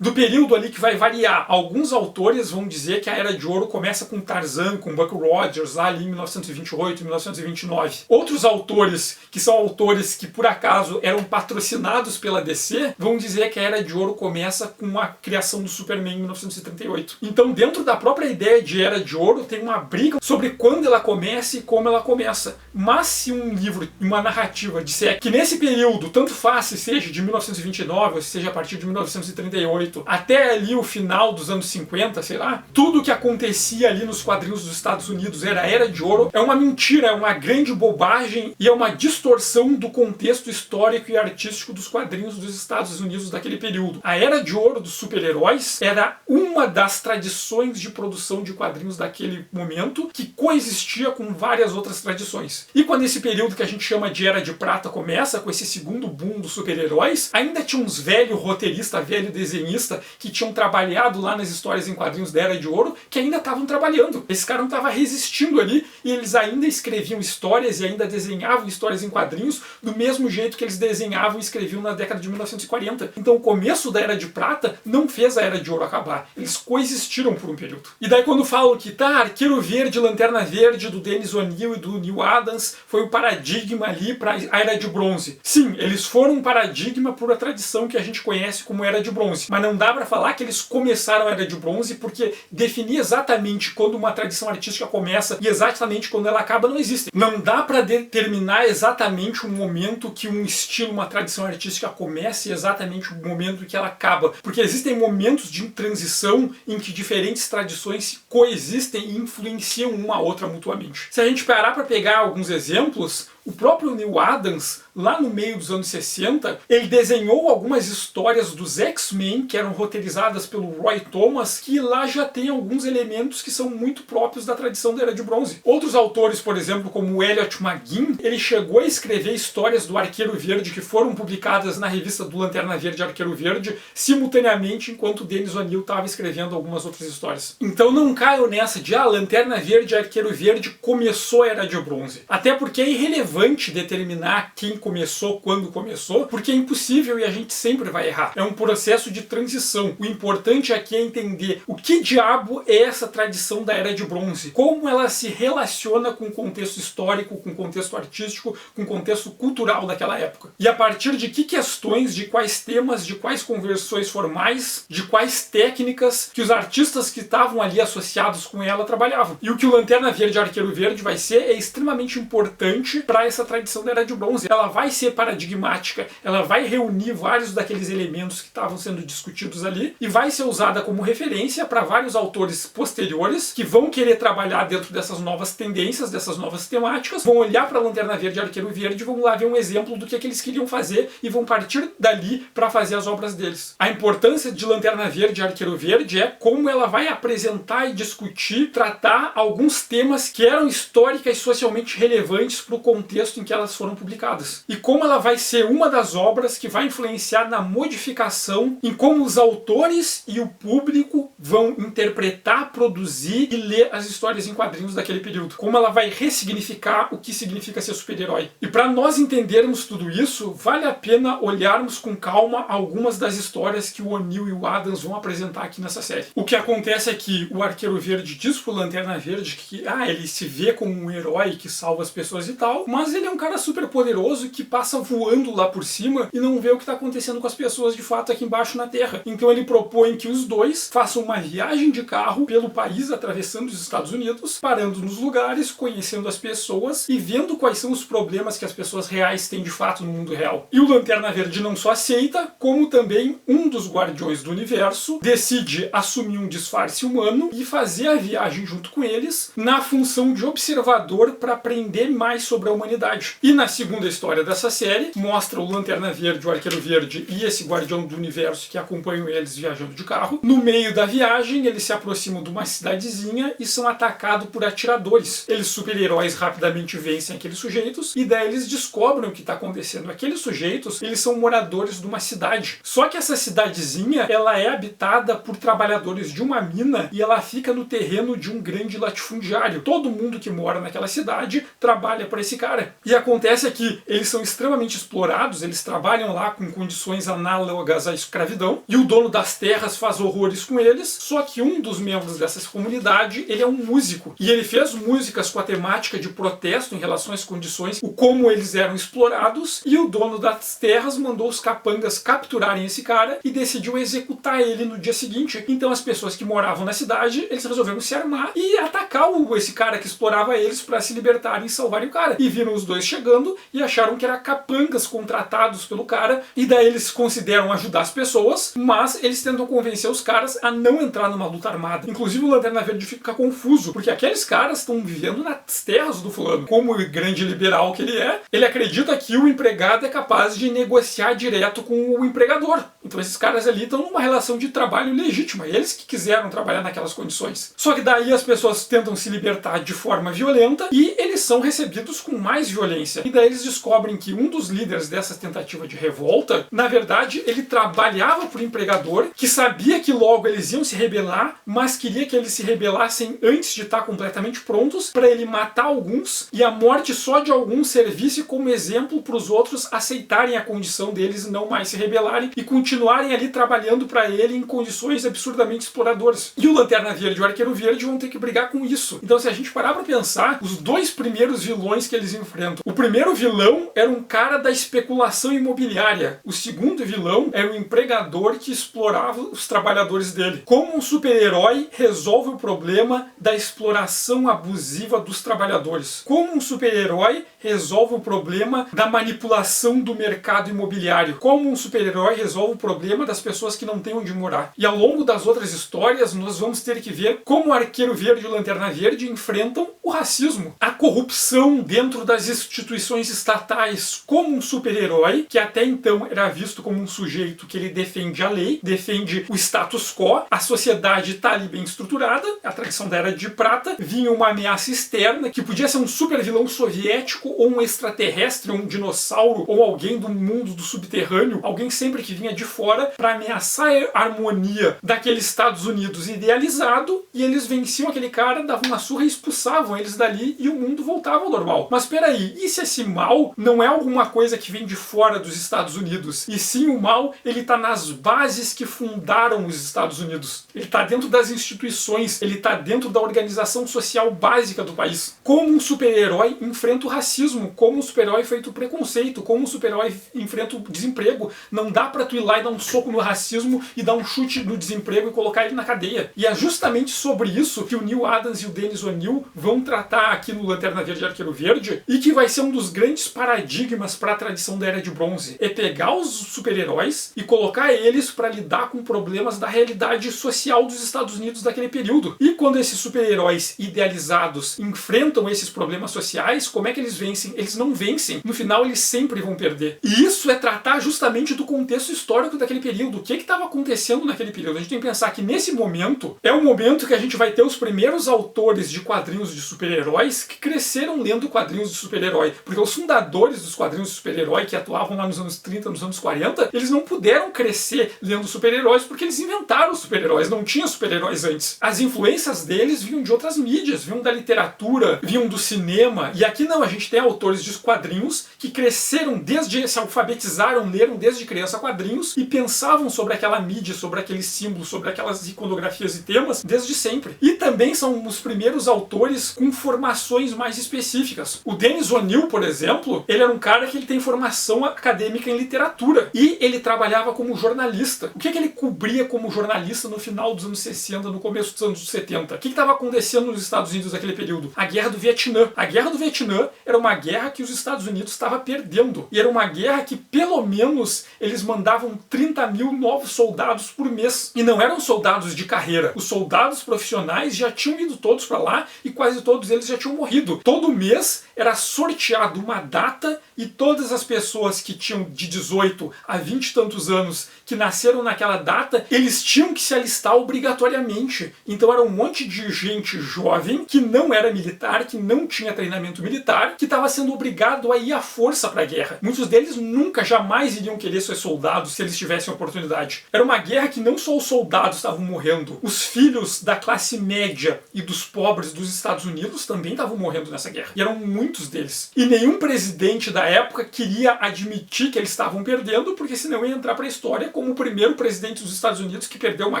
do período ali que vai variar, alguns autores vão dizer que a Era de Ouro começa com Tarzan, com Buck Rogers, lá ali em 1928, 1929. Outros autores, que são autores que por acaso eram patrocinados pela DC, vão dizer que a Era de Ouro começa com a criação do Superman em 1938. Então, dentro da própria ideia de Era de Ouro, tem uma briga sobre quando ela começa e como ela começa. Mas se um livro, uma narrativa disser que nesse período, tanto faz se seja de 1929 ou se seja a partir de 1938, até ali o final dos anos 50, sei lá, tudo que acontecia ali nos quadrinhos dos Estados Unidos era a Era de Ouro, é uma mentira, é uma grande bobagem e é uma distorção do contexto histórico e artístico dos quadrinhos dos Estados Unidos daquele período. A Era de Ouro dos super-heróis era uma das tradições padrões de produção de quadrinhos daquele momento, que coexistia com várias outras tradições. E quando esse período que a gente chama de Era de Prata começa, com esse segundo boom dos super-heróis, ainda tinha uns velho roteirista, velho desenhista, que tinham trabalhado lá nas histórias em quadrinhos da Era de Ouro, que ainda estavam trabalhando. Esse cara não estava resistindo ali, e eles ainda escreviam histórias e ainda desenhavam histórias em quadrinhos do mesmo jeito que eles desenhavam e escreviam na década de 1940. Então o começo da Era de Prata não fez a Era de Ouro acabar. Eles coexistiram por um período. E daí quando falam que Arqueiro Verde, Lanterna Verde, do Dennis O'Neil e do Neil Adams, foi o paradigma ali para a Era de Bronze. Sim, eles foram um paradigma por a tradição que a gente conhece como Era de Bronze. Mas não dá para falar que eles começaram a Era de Bronze, porque definir exatamente quando uma tradição artística começa e exatamente quando ela acaba não existe. Não dá para determinar exatamente o momento que um estilo, uma tradição artística começa e exatamente o momento que ela acaba. Porque existem momentos de transição em que diferentes tradições coexistem e influenciam uma a outra mutuamente. Se a gente parar para pegar alguns exemplos, o próprio Neil Adams, lá no meio dos anos 60, ele desenhou algumas histórias dos X-Men que eram roteirizadas pelo Roy Thomas, que lá já tem alguns elementos que são muito próprios da tradição da Era de Bronze. Outros autores, por exemplo, como o Elliot Maguin, ele chegou a escrever histórias do Arqueiro Verde que foram publicadas na revista do Lanterna Verde Arqueiro Verde, simultaneamente enquanto o Dennis O'Neil estava escrevendo algumas outras histórias. Então não caiam nessa de Lanterna Verde Arqueiro Verde começou a Era de Bronze. Até porque é irrelevante determinar quem começou, quando começou, porque é impossível e a gente sempre vai errar. É um processo de transição. O importante aqui é entender o que diabo é essa tradição da Era de Bronze, como ela se relaciona com o contexto histórico, com o contexto artístico, com o contexto cultural daquela época. E a partir de que questões, de quais temas, de quais conversões formais, de quais técnicas que os artistas que estavam ali associados com ela trabalhavam. E o que o Lanterna Verde Arqueiro Verde vai ser é extremamente importante para essa tradição da Era de Bronze. Ela vai ser paradigmática, ela vai reunir vários daqueles elementos que estavam sendo discutidos ali e vai ser usada como referência para vários autores posteriores que vão querer trabalhar dentro dessas novas tendências, dessas novas temáticas, vão olhar para a Lanterna Verde e Arqueiro Verde, vão lá ver um exemplo do que eles queriam fazer e vão partir dali para fazer as obras deles. A importância de Lanterna Verde e Arqueiro Verde é como ela vai apresentar e discutir, tratar alguns temas que eram históricas e socialmente relevantes para o contexto em que elas foram publicadas. E como ela vai ser uma das obras que vai influenciar na modificação em como os autores e o público vão interpretar, produzir e ler as histórias em quadrinhos daquele período. Como ela vai ressignificar o que significa ser super-herói. E para nós entendermos tudo isso, vale a pena olharmos com calma algumas das histórias que o O'Neil e o Adams vão apresentar aqui nessa série. O que acontece é que o Arqueiro Verde diz pro Lanterna Verde que ele se vê como um herói que salva as pessoas e tal, mas ele é um cara super poderoso que passa voando lá por cima e não vê o que está acontecendo com as pessoas de fato aqui embaixo na Terra. Então ele propõe que os dois façam uma viagem de carro pelo país, atravessando os Estados Unidos, parando nos lugares, conhecendo as pessoas e vendo quais são os problemas que as pessoas reais têm de fato no mundo real. E o Lanterna Verde não só aceita, como também um dos Guardiões do Universo decide assumir um disfarce humano e fazer a viagem junto com eles na função de observador para aprender mais sobre a humanidade. E na segunda história dessa série, mostra o Lanterna Verde, o Arqueiro Verde e esse Guardião do Universo que acompanham eles viajando de carro. No meio da viagem, eles se aproximam de uma cidadezinha e são atacados por atiradores. Eles, super-heróis, rapidamente vencem aqueles sujeitos e daí eles descobrem o que está acontecendo. Aqueles sujeitos, eles são moradores de uma cidade. Só que essa cidadezinha, ela é habitada por trabalhadores de uma mina e ela fica no terreno de um grande latifundiário. Todo mundo que mora naquela cidade trabalha para esse cara. E acontece que eles são extremamente explorados, eles trabalham lá com condições análogas à escravidão, e o dono das terras faz horrores com eles, só que um dos membros dessa comunidade, ele é um músico, e ele fez músicas com a temática de protesto em relação às condições, o como eles eram explorados, e o dono das terras mandou os capangas capturarem esse cara e decidiu executar ele no dia seguinte. Então as pessoas que moravam na cidade, eles resolveram se armar e atacar esse cara que explorava eles para se libertarem e salvarem o cara. E viram os dois chegando e acharam que eram capangas contratados pelo cara, e daí eles consideram ajudar as pessoas, mas eles tentam convencer os caras a não entrar numa luta armada. Inclusive o Lanterna Verde fica confuso, porque aqueles caras estão vivendo nas terras do fulano. Como o grande liberal que ele é, ele acredita que o empregado é capaz de negociar direto com o empregador. Então esses caras ali estão numa relação de trabalho legítima, eles que quiseram trabalhar trabalhar naquelas condições. Só que daí as pessoas tentam se libertar de forma violenta e eles são recebidos com mais violência. E daí eles descobrem que um dos líderes dessa tentativa de revolta, na verdade, ele trabalhava para o empregador, que sabia que logo eles iam se rebelar, mas queria que eles se rebelassem antes de estar completamente prontos, para ele matar alguns, e a morte só de alguns servisse como exemplo para os outros aceitarem a condição deles e não mais se rebelarem e continuarem ali trabalhando para ele em condições absurdamente exploradoras. E o Lanterna Verde e o Arqueiro Verde vão ter que brigar com isso. Então, se a gente parar para pensar, os dois primeiros vilões que eles enfrentam, o primeiro vilão era um cara da especulação imobiliária, o segundo vilão era o empregador que explorava os trabalhadores dele. Como um super-herói resolve o problema da exploração abusiva dos trabalhadores? Como um super-herói resolve o problema da manipulação do mercado imobiliário? Como um super-herói resolve o problema das pessoas que não têm onde morar? E ao longo das outras histórias, nós vamos ter que ver como o Arqueiro Verde e o Lanterna Verde enfrentam o racismo, a corrupção dentro das instituições estatais, como um super-herói, que até então era visto como um sujeito que ele defende a lei, defende o status quo, a sociedade está ali bem estruturada, a tradição da Era de Prata, vinha uma ameaça externa, que podia ser um super-vilão soviético, ou um extraterrestre, ou um dinossauro, ou alguém do mundo do subterrâneo, alguém sempre que vinha de fora para ameaçar a harmonia daquele Estados Unidos idealizado, e eles venciam aquele cara, davam uma surra e expulsavam eles dali, e o mundo voltava ao normal. Mas peraí, e se esse mal não é alguma coisa que vem de fora dos Estados Unidos? E sim, o mal, ele está nas bases que fundaram os Estados Unidos. Ele está dentro das instituições, ele está dentro da organização social básica do país. Como um super-herói enfrenta o racismo, como um super-herói enfrenta o preconceito, como um super-herói enfrenta o desemprego. Não dá pra tu ir lá e dar um soco no racismo e dar um chute no desemprego e colocar ele na cadeia. E é justamente sobre isso que o Neal Adams e o Dennis O'Neil vão tratar aqui no Lanterna Verde e Arqueiro Verde, e que vai ser um dos grandes paradigmas para a tradição da Era de Bronze. É pegar os super-heróis e colocar eles para lidar com problemas da realidade social dos Estados Unidos daquele período. E quando esses super-heróis idealizados enfrentam esses problemas sociais, como é que eles vencem? Eles não vencem. No final, eles sempre vão perder. E isso é tratar justamente do contexto histórico daquele período. O que estava acontecendo naquele período? A gente tem que pensar que nesse momento é o momento que a gente vai ter os primeiros autores de quadrinhos de super-heróis que cresceram lendo quadrinhos de super-herói. Porque os fundadores dos quadrinhos de super-herói, que atuavam lá nos anos 30, nos anos 40, eles não puderam crescer lendo super-heróis porque eles inventaram os super-heróis. Não tinha super-heróis antes. As influências deles vinham de outras mídias, vinham da literatura, vinham do cinema. E aqui não, a gente tem autores de quadrinhos que cresceram desde, se alfabetizaram, leram desde criança quadrinhos e pensavam sobre aquela mídia, sobre aqueles símbolos, sobre aquelas iconografias e temas desde sempre. E também são os primeiros autores com formações mais específicas. O Dennis O'Neil, por exemplo, ele era um cara que ele tem formação acadêmica em literatura e ele trabalhava como jornalista. O que ele cobria como jornalista no final dos anos 60, no começo dos anos 70? O que estava acontecendo nos Estados Unidos naquele período? A Guerra do Vietnã. A Guerra do Vietnã era uma guerra que os Estados Unidos estava perdendo. E era uma guerra que, pelo menos, eles mandavam 30 mil novos soldados por mês. E não eram soldados de carreira. Os soldados profissionais já tinham ido todos para lá e quase todos eles já tinham morrido. Todo mês era sorteado uma data e todas as pessoas que tinham de 18 a 20 e tantos anos que nasceram naquela data, eles tinham que se alistar obrigatoriamente. Então era um monte de gente jovem que não era militar, que não tinha treinamento militar, que estava sendo obrigado a ir à força para a guerra. Muitos deles nunca, jamais iriam querer ser soldados se eles tivessem oportunidade. Era uma guerra que não só os soldados estavam morrendo, os filhos da classe média e dos pobres dos Estados Unidos também estavam morrendo nessa guerra. E eram muitos deles. E nenhum presidente da época queria admitir que eles estavam perdendo, porque senão ia entrar para a história como o primeiro presidente dos Estados Unidos que perdeu uma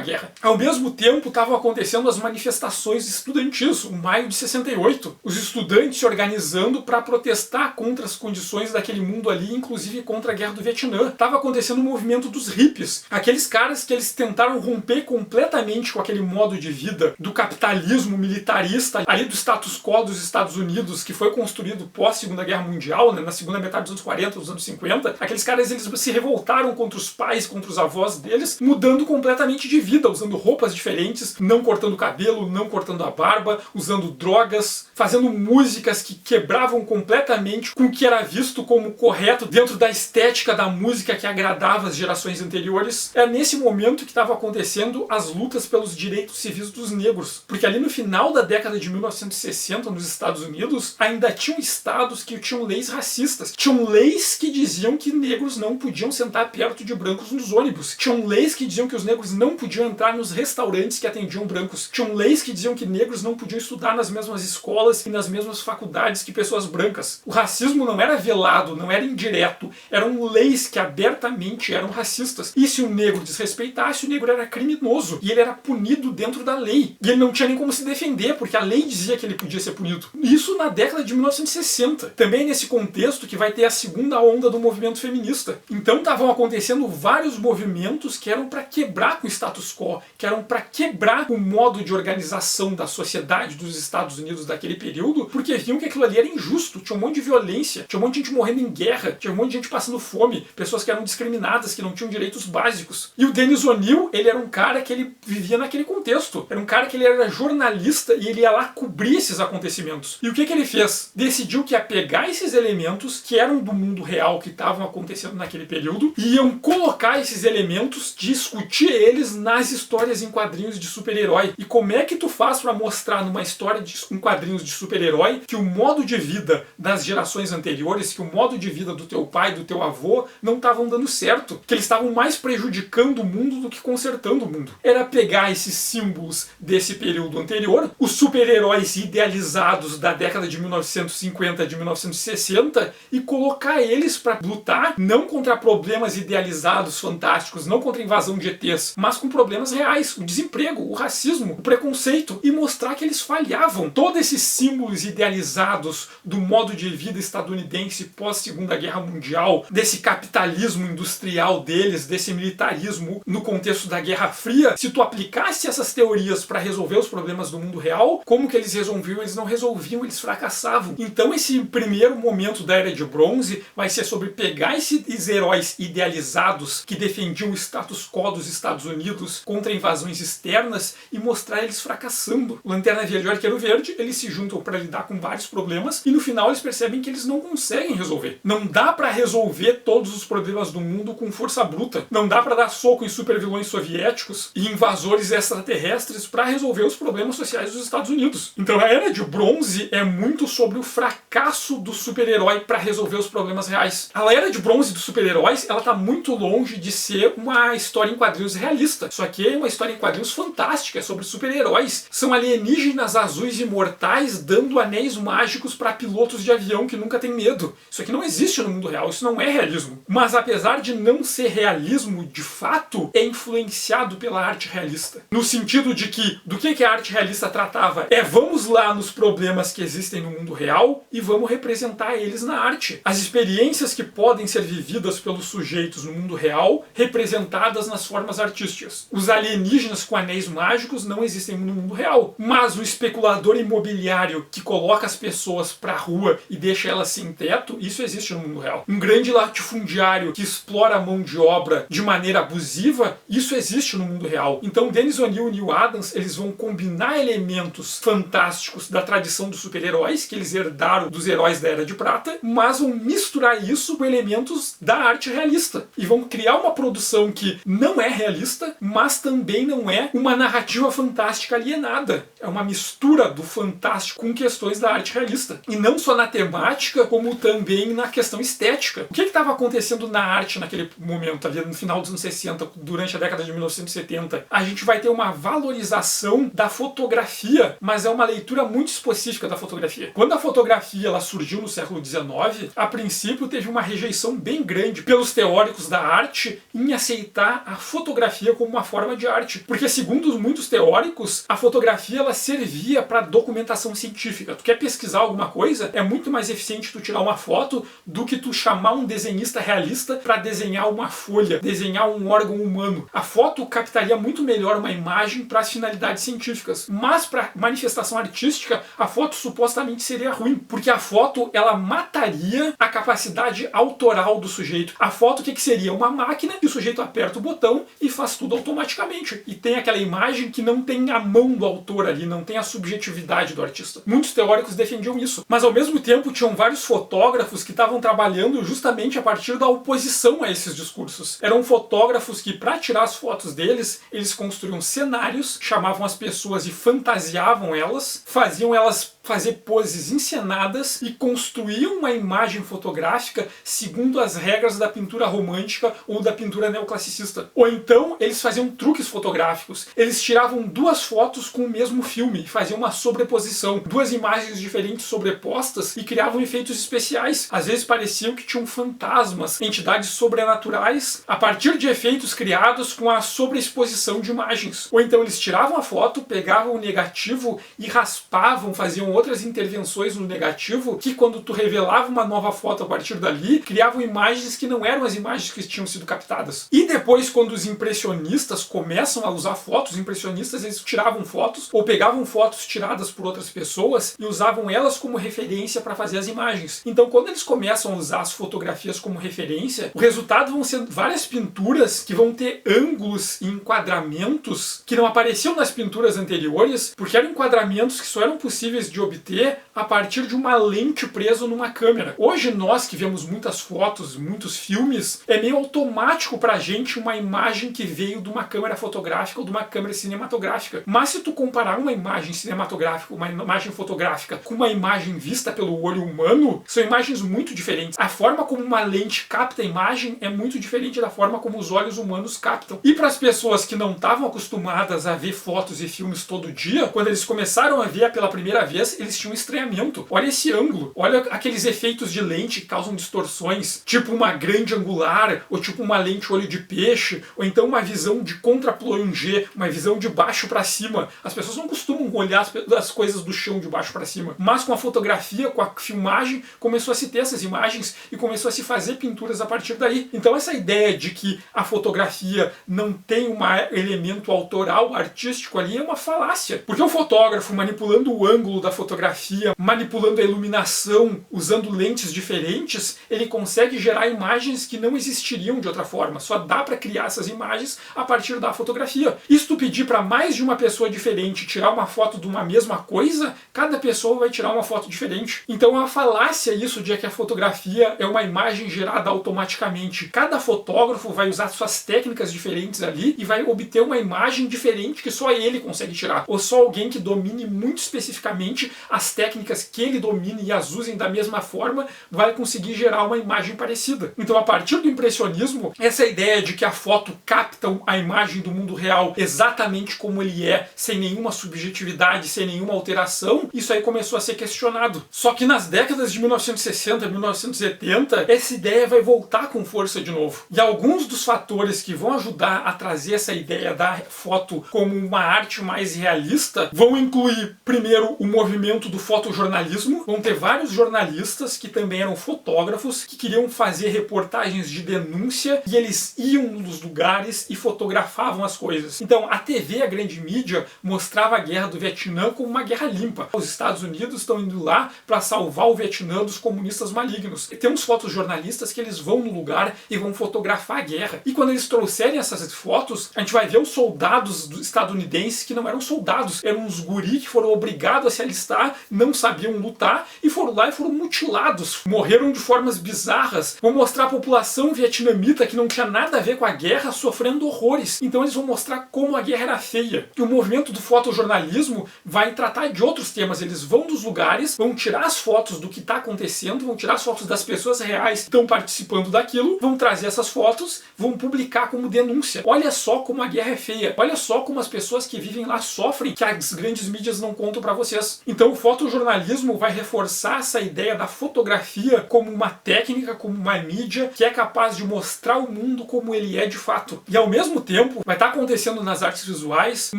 guerra. Ao mesmo tempo, estavam acontecendo as manifestações estudantis, o maio de 68. Os estudantes se organizando para protestar contra as condições daquele mundo ali, inclusive contra a Guerra do Vietnã. Estava acontecendo o movimento dos hippies. Aqueles caras que eles tentaram romper completamente com aquele modo de vida do capitalismo militarista, ali do status quo dos Estados Unidos, que foi construído pós-Segunda Guerra Mundial, né, na segunda metade dos anos 40, dos anos 50. Aqueles caras, eles se revoltaram contra os pais, contra os avós deles, mudando completamente de vida, usando roupas diferentes, não cortando o cabelo, não cortando a barba, usando drogas, fazendo músicas que quebravam completamente com o que era visto como correto dentro da estética da música que agradava as gerações anteriores. É nesse momento que estava acontecendo as lutas lutas pelos direitos civis dos negros, porque ali no final da década de 1960 nos Estados Unidos ainda tinham estados que tinham leis racistas, tinham leis que diziam que negros não podiam sentar perto de brancos nos ônibus, tinham leis que diziam que os negros não podiam entrar nos restaurantes que atendiam brancos, tinham leis que diziam que negros não podiam estudar nas mesmas escolas e nas mesmas faculdades que pessoas brancas. O racismo não era velado, não era indireto, eram leis que abertamente eram racistas. E se o negro desrespeitasse, o negro era criminoso e ele era punido dentro da lei. E ele não tinha nem como se defender, porque a lei dizia que ele podia ser punido. Isso na década de 1960. Também nesse contexto que vai ter a segunda onda do movimento feminista. Então estavam acontecendo vários movimentos que eram para quebrar com o status quo, que eram para quebrar o modo de organização da sociedade dos Estados Unidos daquele período, porque viam que aquilo ali era injusto, tinha um monte de violência, tinha um monte de gente morrendo em guerra, tinha um monte de gente passando fome, pessoas que eram discriminadas, que não tinham direitos básicos. E o Dennis O'Neil, ele era um cara que ele vivia naquele contexto. Era um cara que ele era jornalista e ele ia lá cobrir esses acontecimentos. E o que ele fez? Decidiu que ia pegar esses elementos que eram do mundo real, que estavam acontecendo naquele período, e iam colocar esses elementos, discutir eles nas histórias em quadrinhos de super-herói. E como é que tu faz para mostrar numa história em quadrinhos de super-herói que o modo de vida das gerações anteriores, que o modo de vida do teu pai, do teu avô, não estavam dando certo, que eles estavam mais prejudicando o mundo do que consertando o mundo. Era pegar esses símbolos desse período anterior, os super-heróis idealizados da década de 1950, de 1960, e colocar eles para lutar não contra problemas idealizados fantásticos, não contra a invasão de ETs, mas com problemas reais, o desemprego, o racismo, o preconceito, e mostrar que eles falhavam. Todos esses símbolos idealizados do modo de vida estadunidense pós-Segunda Guerra Mundial, desse capitalismo industrial deles, desse militarismo no contexto da Guerra Fria, se tu aplicasse essas teorias para resolver os problemas do mundo real, como que eles resolviam? Eles não resolviam, eles fracassavam. Então esse primeiro momento da Era de Bronze vai ser sobre pegar esses heróis idealizados que defendiam o status quo dos Estados Unidos contra invasões externas e mostrar eles fracassando. O Lanterna Verde e o Arqueiro Verde, eles se juntam para lidar com vários problemas e no final eles percebem que eles não conseguem resolver. Não dá para resolver todos os problemas do mundo com força bruta. Não dá para dar soco em supervilões soviéticos e invasores extraterrestres para resolver os problemas sociais dos Estados Unidos. Então a Era de Bronze é muito sobre o fracasso do super-herói para resolver os problemas reais. A Era de Bronze dos super-heróis, ela tá muito longe de ser uma história em quadrinhos realista. Isso aqui é uma história em quadrinhos fantástica, é sobre super-heróis. São alienígenas azuis imortais dando anéis mágicos para pilotos de avião que nunca têm medo. Isso aqui não existe no mundo real, isso não é realismo. Mas apesar de não ser realismo de fato, é influenciado pela arte realista. No sentido de que, do que a arte realista tratava? Vamos lá nos problemas que existem no mundo real e vamos representar eles na arte. As experiências que podem ser vividas pelos sujeitos no mundo real, representadas nas formas artísticas. Os alienígenas com anéis mágicos não existem no mundo real, mas o especulador imobiliário que coloca as pessoas pra rua e deixa elas sem teto, isso existe no mundo real. Um grande latifundiário que explora a mão de obra de maneira abusiva, isso existe no mundo real. Então Dennis O'Neil e Neil Adams, eles vão combinar elementos fantásticos da tradição dos super-heróis, que eles herdaram dos heróis da Era de Prata, mas vão misturar isso com elementos da arte realista. E vão criar uma produção que não é realista, mas também não é uma narrativa fantástica alienada. É uma mistura do fantástico com questões da arte realista. E não só na temática, como também na questão estética. O que estava acontecendo na arte naquele momento, ali no final dos anos 60, durante a década de 1970? A gente vai ter uma valorização da fotografia, mas é uma leitura muito específica da fotografia. Quando a fotografia ela surgiu no século XIX, a princípio teve uma rejeição bem grande pelos teóricos da arte em aceitar a fotografia como uma forma de arte. Porque, segundo muitos teóricos, a fotografia ela servia para documentação científica. Tu quer pesquisar alguma coisa, é muito mais eficiente tu tirar uma foto do que tu chamar um desenhista realista para desenhar uma folha, desenhar um órgão humano. A foto captaria muito melhor uma imagem para as finalidades científicas. Mas para manifestação artística, a foto supostamente seria ruim, porque a foto ela mataria a capacidade autoral do sujeito. A foto o que seria? Uma máquina que o sujeito aperta o botão e faz tudo automaticamente. E tem aquela imagem que não tem a mão do autor ali, não tem a subjetividade do artista. Muitos teóricos defendiam isso. Mas ao mesmo tempo tinham vários fotógrafos que estavam trabalhando justamente a partir da oposição a esses discursos. Eram fotógrafos que, para tirar as fotos deles, eles construíam cenários, chamavam as pessoas e fantasiavam elas, faziam elas fazer poses encenadas e construíam uma imagem fotográfica segundo as regras da pintura romântica ou da pintura neoclassicista. Ou então eles faziam truques fotográficos. Eles tiravam duas fotos com o mesmo filme, faziam uma sobreposição, duas imagens diferentes sobrepostas e criavam efeitos especiais. Às vezes pareciam que tinham fantasmas, entidades sobrenaturais, a partir de efeitos criados com a sobreexposição de imagens. Ou então eles tiravam a foto, pegavam o negativo e raspavam, faziam outras intervenções no negativo, que quando tu revelava uma nova foto a partir dali, criavam imagens que não eram as imagens que tinham sido captadas. E depois, quando os impressionistas começam a usar fotos, os impressionistas eles tiravam fotos, ou pegavam fotos tiradas por outras pessoas e usavam elas como referência para fazer as imagens. Então, quando eles começam a usar as fotografias como referência, o resultado vão ser várias pinturas que vão ter ângulos e enquadramentos que não apareciam nas pinturas anteriores, porque eram enquadramentos que só eram possíveis de obter a partir de uma lente presa numa câmera. Hoje nós que vemos muitas fotos, muitos filmes, é meio automático pra gente uma imagem que veio de uma câmera fotográfica ou de uma câmera cinematográfica. Mas se tu comparar uma imagem cinematográfica, uma imagem fotográfica com uma imagem vista pelo olho humano, são imagens muito diferentes. A forma como uma lente capta a imagem é muito diferente da forma como os olhos humanos captam. E para as pessoas que não estavam acostumadas a ver fotos e filmes todo dia, quando eles começaram a ver pela primeira vez, eles tinham um estranhamento. Olha esse ângulo, olha aqueles efeitos de lente que causam distorções, tipo uma grande angular, ou tipo uma lente olho de peixe, ou então uma visão de contra-plongé, uma visão de baixo para cima. As pessoas não costumam olhar as coisas do chão de baixo para cima, mas com a fotografia, com a filmagem, começou a se ter essas imagens e começou a se fazer pinturas a partir daí. Então essa ideia de que a fotografia não tem um elemento autoral, artístico ali, é uma falácia, porque o fotógrafo manipulando o ângulo da fotografia, manipulando a iluminação, usando lentes diferentes, ele consegue gerar imagens que não existiriam de outra forma. Só dá para criar essas imagens a partir da fotografia. E se tu pedir para mais de uma pessoa diferente tirar uma foto de uma mesma coisa, cada pessoa vai tirar uma foto diferente. Então é uma falácia isso de que a fotografia é uma imagem gerada automaticamente. Cada fotógrafo vai usar suas técnicas diferentes ali e vai obter uma imagem diferente que só ele consegue tirar. Ou só alguém que domine muito especificamente as técnicas que ele domine e as usem da mesma forma vai conseguir gerar uma imagem parecida. Então, a partir do impressionismo, essa ideia de que a foto capta a imagem do mundo real exatamente como ele é, sem nenhuma subjetividade, sem nenhuma alteração, isso aí começou a ser questionado. Só que nas décadas de 1960 e 1970, essa ideia vai voltar com força de novo. E alguns dos fatores que vão ajudar a trazer essa ideia da foto como uma arte mais realista vão incluir, primeiro, o movimento do fotojornalismo. Vão ter vários jornalistas que também eram fotógrafos, que queriam fazer reportagens de denúncia e eles iam nos lugares e fotografavam as coisas. Então a TV, a grande mídia, mostrava a guerra do Vietnã como uma guerra limpa. Os Estados Unidos estão indo lá para salvar o Vietnã dos comunistas malignos. E tem uns fotojornalistas que eles vão no lugar e vão fotografar a guerra. E quando eles trouxerem essas fotos, a gente vai ver os soldados estadunidenses que não eram soldados, eram uns guri que foram obrigados a se alistar, não sabiam lutar e foram lá e foram mutilados, morreram de formas bizarras. Vão mostrar a população vietnamita que não tinha nada a ver com a guerra sofrendo horrores. Então eles vão mostrar como a guerra era feia. E o movimento do fotojornalismo vai tratar de outros temas. Eles vão dos lugares, vão tirar as fotos do que está acontecendo, vão tirar as fotos das pessoas reais que estão participando daquilo, vão trazer essas fotos, vão publicar como denúncia. Olha só como a guerra é feia. Olha só como as pessoas que vivem lá sofrem, que as grandes mídias não contam para vocês. Então o fotojornalismo vai reforçar essa ideia da fotografia como uma técnica, como uma mídia que é capaz de mostrar o mundo como ele é de fato. E ao mesmo tempo vai estar acontecendo nas artes visuais um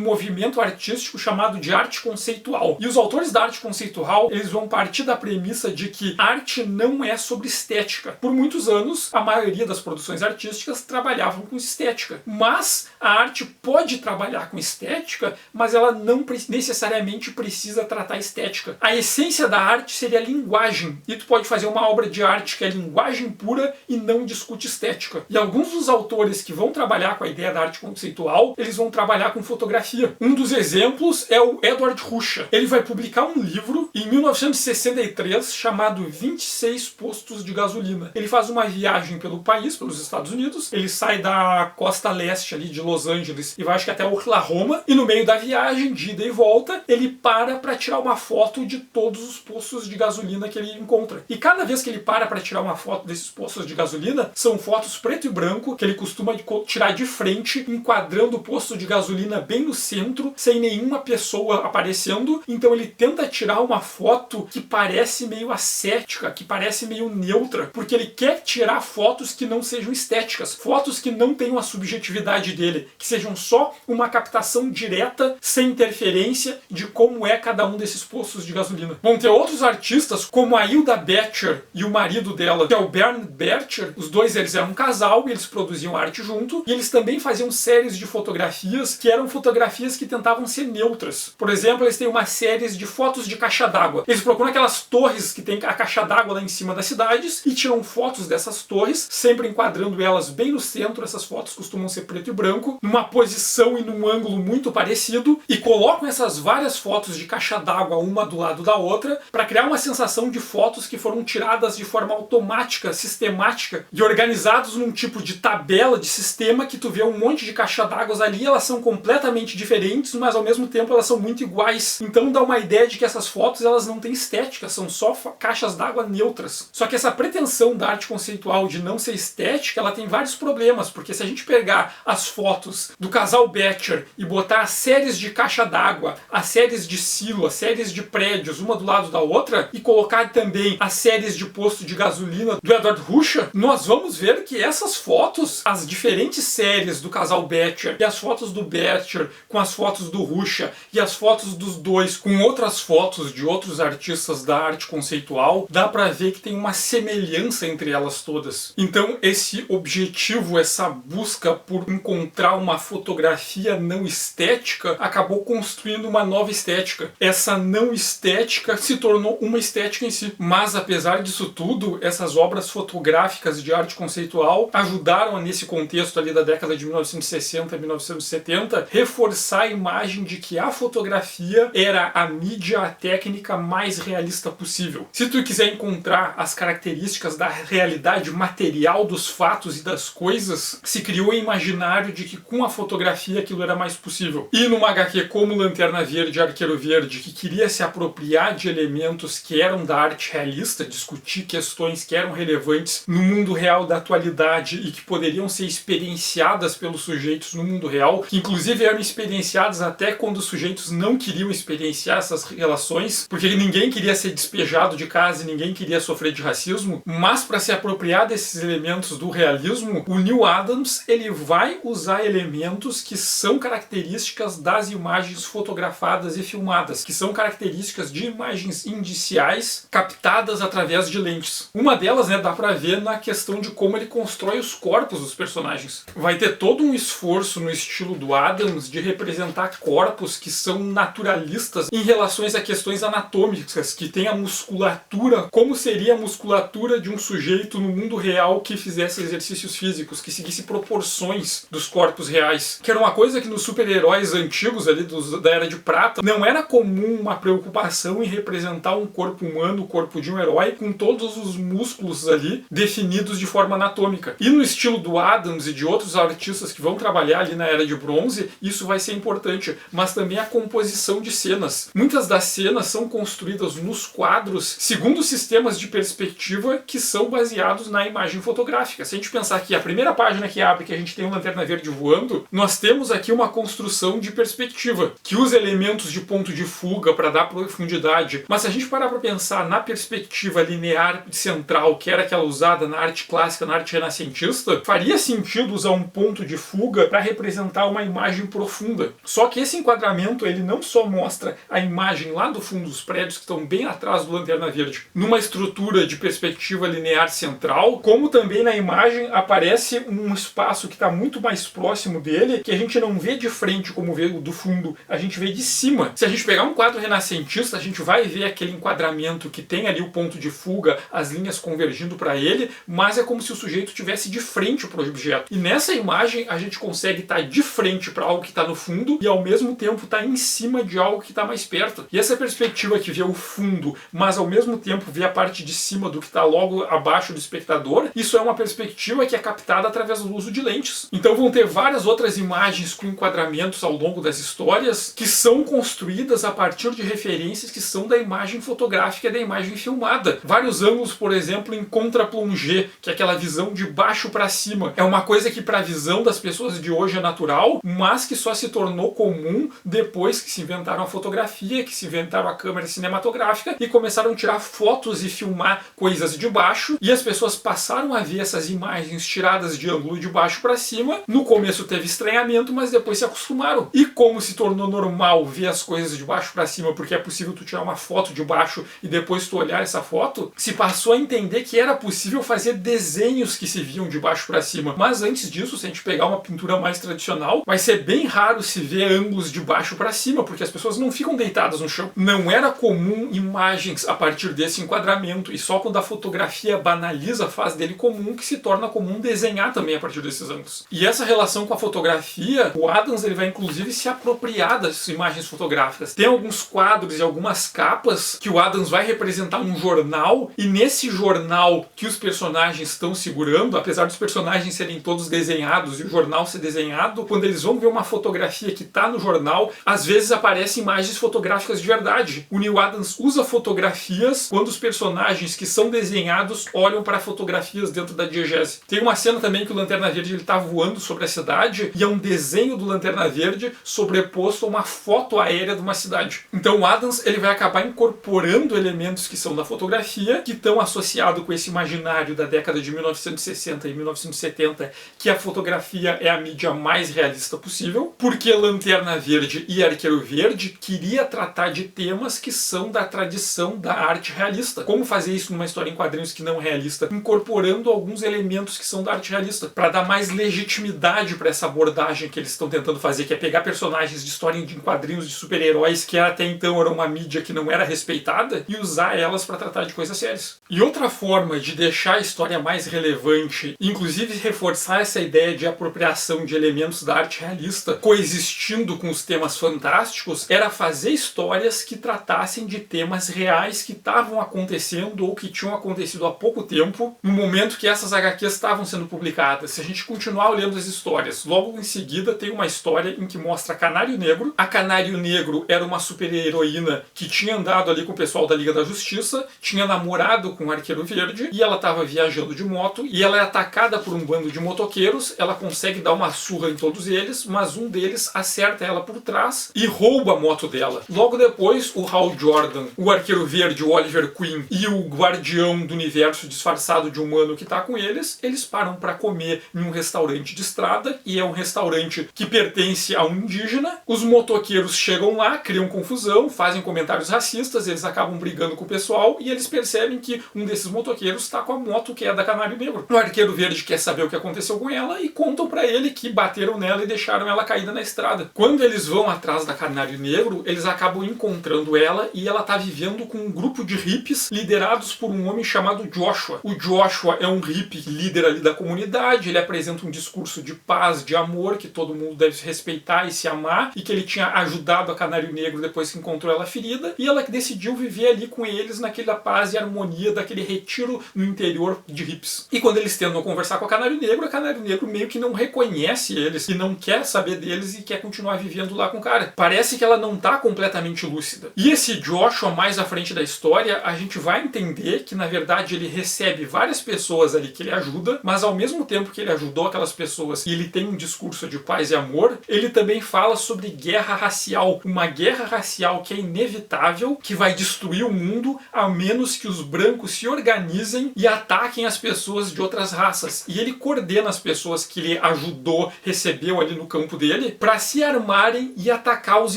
movimento artístico chamado de arte conceitual. E os autores da arte conceitual, eles vão partir da premissa de que arte não é sobre estética. Por muitos anos, a maioria das produções artísticas trabalhavam com estética. Mas a arte pode trabalhar com estética, mas ela não necessariamente precisa tratar estética. A essência da arte seria a linguagem, e tu pode fazer uma obra de arte que é linguagem pura e não discute estética. E alguns dos autores que vão trabalhar com a ideia da arte conceitual, eles vão trabalhar com fotografia. Um dos exemplos é o Edward Ruscha. Ele vai publicar um livro em 1963 chamado 26 Postos de Gasolina. Ele faz uma viagem pelo país, pelos Estados Unidos, ele sai da costa leste ali de Los Angeles e vai acho que até Oklahoma, e no meio da viagem, de ida e volta, ele para tirar uma foto de todos os postos de gasolina que ele encontra. E cada vez que ele para tirar uma foto desses postos de gasolina, são fotos preto e branco que ele costuma tirar de frente, enquadrando o posto de gasolina bem no centro, sem nenhuma pessoa aparecendo. Então ele tenta tirar uma foto que parece meio ascética, que parece meio neutra, porque ele quer tirar fotos que não sejam estéticas, fotos que não tenham a subjetividade dele, que sejam só uma captação direta, sem interferência, de como é cada um desses postos de gasolina. Vão ter outros artistas, como a Hilda Betcher e o marido dela, que é o Bernd Betcher. Os dois eles eram um casal e eles produziam arte junto, e eles também faziam séries de fotografias que eram fotografias que tentavam ser neutras. Por exemplo, eles têm uma série de fotos de caixa d'água. Eles procuram aquelas torres que tem a caixa d'água lá em cima das cidades e tiram fotos dessas torres, sempre enquadrando elas bem no centro. Essas fotos costumam ser preto e branco, numa posição e num ângulo muito parecido, e colocam essas várias fotos de caixa d'água uma do lado da outra para criar uma sensação de fotos que foram tiradas de forma automática, sistemática e organizados num tipo de tabela, de sistema, que tu vê um monte de caixa d'água ali, elas são completamente diferentes, mas ao mesmo tempo elas são muito iguais. Então dá uma ideia de que essas fotos elas não têm estética, são só caixas d'água neutras. Só que essa pretensão da arte conceitual de não ser estética, ela tem vários problemas, porque se a gente pegar as fotos do casal Betcher e botar as séries de caixa d'água, as séries de silo, as séries de prédios, uma do lado da outra, e colocar também as séries de posto de gasolina do Edward Ruscha, nós vamos ver que essas fotos, as diferentes séries do casal Betcher, e as fotos do Betcher com as fotos do Ruscha, e as fotos dos dois com outras fotos de outros artistas da arte conceitual, dá pra ver que tem uma semelhança entre elas todas. Então esse objetivo, essa busca por encontrar uma fotografia não estética, acabou construindo uma nova estética. Essa não estética se tornou uma estética em si. Mas apesar disso tudo, essas obras fotográficas de arte conceitual ajudaram nesse contexto ali da década de 1960 e 1970 reforçar a imagem de que a fotografia era a mídia, a técnica mais realista possível. Se tu quiser encontrar as características da realidade material dos fatos e das coisas, se criou o imaginário de que com a fotografia aquilo era mais possível. E numa HQ como Lanterna Verde e Arqueiro Verde, que queria se apropriar de elementos que eram da arte realista, discutir questões que eram relevantes no mundo real da atualidade e que poderiam ser experienciadas pelos sujeitos no mundo real, que inclusive eram experienciadas até quando os sujeitos não queriam experienciar essas relações, porque ninguém queria ser despejado de casa e ninguém queria sofrer de racismo. Mas para se apropriar desses elementos do realismo, o Neal Adams ele vai usar elementos que são características das imagens fotografadas e filmadas, que são características de imagens indiciais captadas através de lentes. Uma delas, dá pra ver na questão de como ele constrói os corpos dos personagens. Vai ter todo um esforço no estilo do Adams de representar corpos que são naturalistas em relação a questões anatômicas, que tem a musculatura, como seria a musculatura de um sujeito no mundo real que fizesse exercícios físicos, que seguisse proporções dos corpos reais. Que era uma coisa que nos super-heróis antigos ali da Era de Prata não era comum uma preocupação em representar um corpo humano, o corpo de um herói, com todos os músculos ali definidos de forma anatômica. E no estilo do Adams e de outros artistas que vão trabalhar ali na Era de Bronze, isso vai ser importante, mas também a composição de cenas. Muitas das cenas são construídas nos quadros segundo sistemas de perspectiva que são baseados na imagem fotográfica. Se a gente pensar que a primeira página que abre, que a gente tem uma Lanterna Verde voando, nós temos aqui uma construção de perspectiva, que usa elementos de ponto de fuga para dar profundidade. Mas se a gente parar para pensar na perspectiva linear central, que era aquela usada na arte clássica, na arte renascentista, faria sentido usar um ponto de fuga para representar uma imagem profunda. Só que esse enquadramento, ele não só mostra a imagem lá do fundo dos prédios, que estão bem atrás do Lanterna Verde, numa estrutura de perspectiva linear central, como também na imagem aparece um espaço que está muito mais próximo dele, que a gente não vê de frente como vê do fundo, a gente vê de cima. Se a gente pegar um quadro renascentista, a gente vai ver aquele enquadramento que tem ali o ponto de fuga, as linhas convergindo para ele, mas é como se o sujeito estivesse de frente para o objeto. E nessa imagem a gente consegue estar de frente para algo que está no fundo e ao mesmo tempo estar em cima de algo que está mais perto. E essa perspectiva que vê o fundo, mas ao mesmo tempo vê a parte de cima do que está logo abaixo do espectador, isso é uma perspectiva que é captada através do uso de lentes. Então vão ter várias outras imagens com enquadramentos ao longo das histórias que são construídas a partir de referências que são da imagem fotográfica e da imagem filmada. Vários ângulos, por exemplo, em contre-plongée, que é aquela visão de baixo para cima. É uma coisa que para a visão das pessoas de hoje é natural, mas que só se tornou comum depois que se inventaram a fotografia, que se inventaram a câmera cinematográfica e começaram a tirar fotos e filmar coisas de baixo, e as pessoas passaram a ver essas imagens tiradas de ângulo de baixo para cima. No começo teve estranhamento, mas depois se acostumaram. E como se tornou normal ver as coisas de baixo para cima, porque é possível tu tirar uma foto de baixo e depois tu olhar essa foto, se passou a entender que era possível fazer desenhos que se viam de baixo para cima. Mas antes disso, se a gente pegar uma pintura mais tradicional, vai ser bem raro se ver ângulos de baixo para cima, porque as pessoas não ficam deitadas no chão. Não era comum imagens a partir desse enquadramento, e só quando a fotografia banaliza, faz dele comum, que se torna comum desenhar também a partir desses ângulos. E essa relação com a fotografia, o Adams ele vai inclusive se apropriar das imagens fotográficas. Tem alguns quadros e algumas capas que o Adams vai representar um jornal, e nesse jornal que os personagens estão segurando, apesar dos personagens serem todos desenhados e o jornal ser desenhado, quando eles vão ver uma fotografia que está no jornal, às vezes aparecem imagens fotográficas de verdade. O Neal Adams usa fotografias quando os personagens que são desenhados olham para fotografias dentro da diegese. Tem uma cena também que o Lanterna Verde está voando sobre a cidade e é um desenho do Lanterna Verde sobreposto a uma foto aérea de uma cidade. Então o Adams ele vai acabar incorporando elementos que são da fotografia, que estão associados com esse imaginário da década de 1960 e 1970, que a fotografia é a mídia mais realista possível, porque Lanterna Verde e Arqueiro Verde queria tratar de temas que são da tradição da arte realista. Como fazer isso numa história em quadrinhos que não é realista? Incorporando alguns elementos que são da arte realista, para dar mais legitimidade para essa abordagem que eles estão tentando fazer, que é pegar personagens de história em quadrinhos de super-heróis que até então era uma mídia que não era respeitada e usar elas para tratar de coisas sérias. E outra forma de deixar a história mais relevante, inclusive reforçar essa ideia de apropriação de elementos da arte realista coexistindo com os temas fantásticos, era fazer histórias que tratassem de temas reais que estavam acontecendo ou que tinham acontecido há pouco tempo, no momento que essas HQs estavam sendo publicadas. Se a gente continuar olhando as histórias, logo em seguida tem uma história em que mostra Canário Negro. A Canário Negro era uma super-heroína que tinha andado ali com o pessoal da Liga da Justiça, tinha namorado com o Arqueiro Verde, e ela estava viajando de moto, e ela é atacada por um bando de motoqueiros. Ela consegue dar uma surra em todos eles, mas um deles acerta ela por trás e rouba a moto dela. Logo depois, o Hal Jordan, o Arqueiro Verde, o Oliver Queen e o Guardião do Universo disfarçado de humano que está com eles param para comer em um restaurante de estrada, e é um restaurante que pertence a um indígena. Os motoqueiros chegam lá, criam confusão, fazem comentários racistas, eles acabam brigando com o pessoal e eles percebem que um desses motoqueiros está com a moto que é da Canário Negro. O Arqueiro Verde quer saber o que aconteceu com ela e contam para ele que bateram nela e deixaram ela caída na estrada. Quando eles vão atrás da Canário Negro, eles acabam encontrando ela, e ela está vivendo com um grupo de hippies liderados por um homem chamado Joshua. O Joshua é um hippie líder ali da comunidade, ele apresenta um discurso de paz, de amor, que todo mundo deve se respeitar e se amar, e que ele tinha ajudado a Canário Negro depois que encontrou ela ferida, e ela decidiu viver ali com eles naquela paz e harmonia daquele retiro no interior de hippies. E quando eles tentam conversar com a Canário Negro meio que não reconhece eles e não quer saber deles e quer continuar vivendo lá com o cara. Parece que ela não está completamente lúcida. E esse Joshua, mais à frente da história, a gente vai entender que na verdade ele recebe várias pessoas ali que ele ajuda, mas ao mesmo tempo que ele ajudou aquelas pessoas e ele tem um discurso de paz e amor, ele também fala sobre guerra racial. Uma guerra racial que é inevitável, que vai destruir o mundo a menos que os brancos se organizem e ataquem as pessoas de outras raças. E ele coordena as pessoas que ele ajudou, recebeu ali no campo dele, para se armarem e atacar os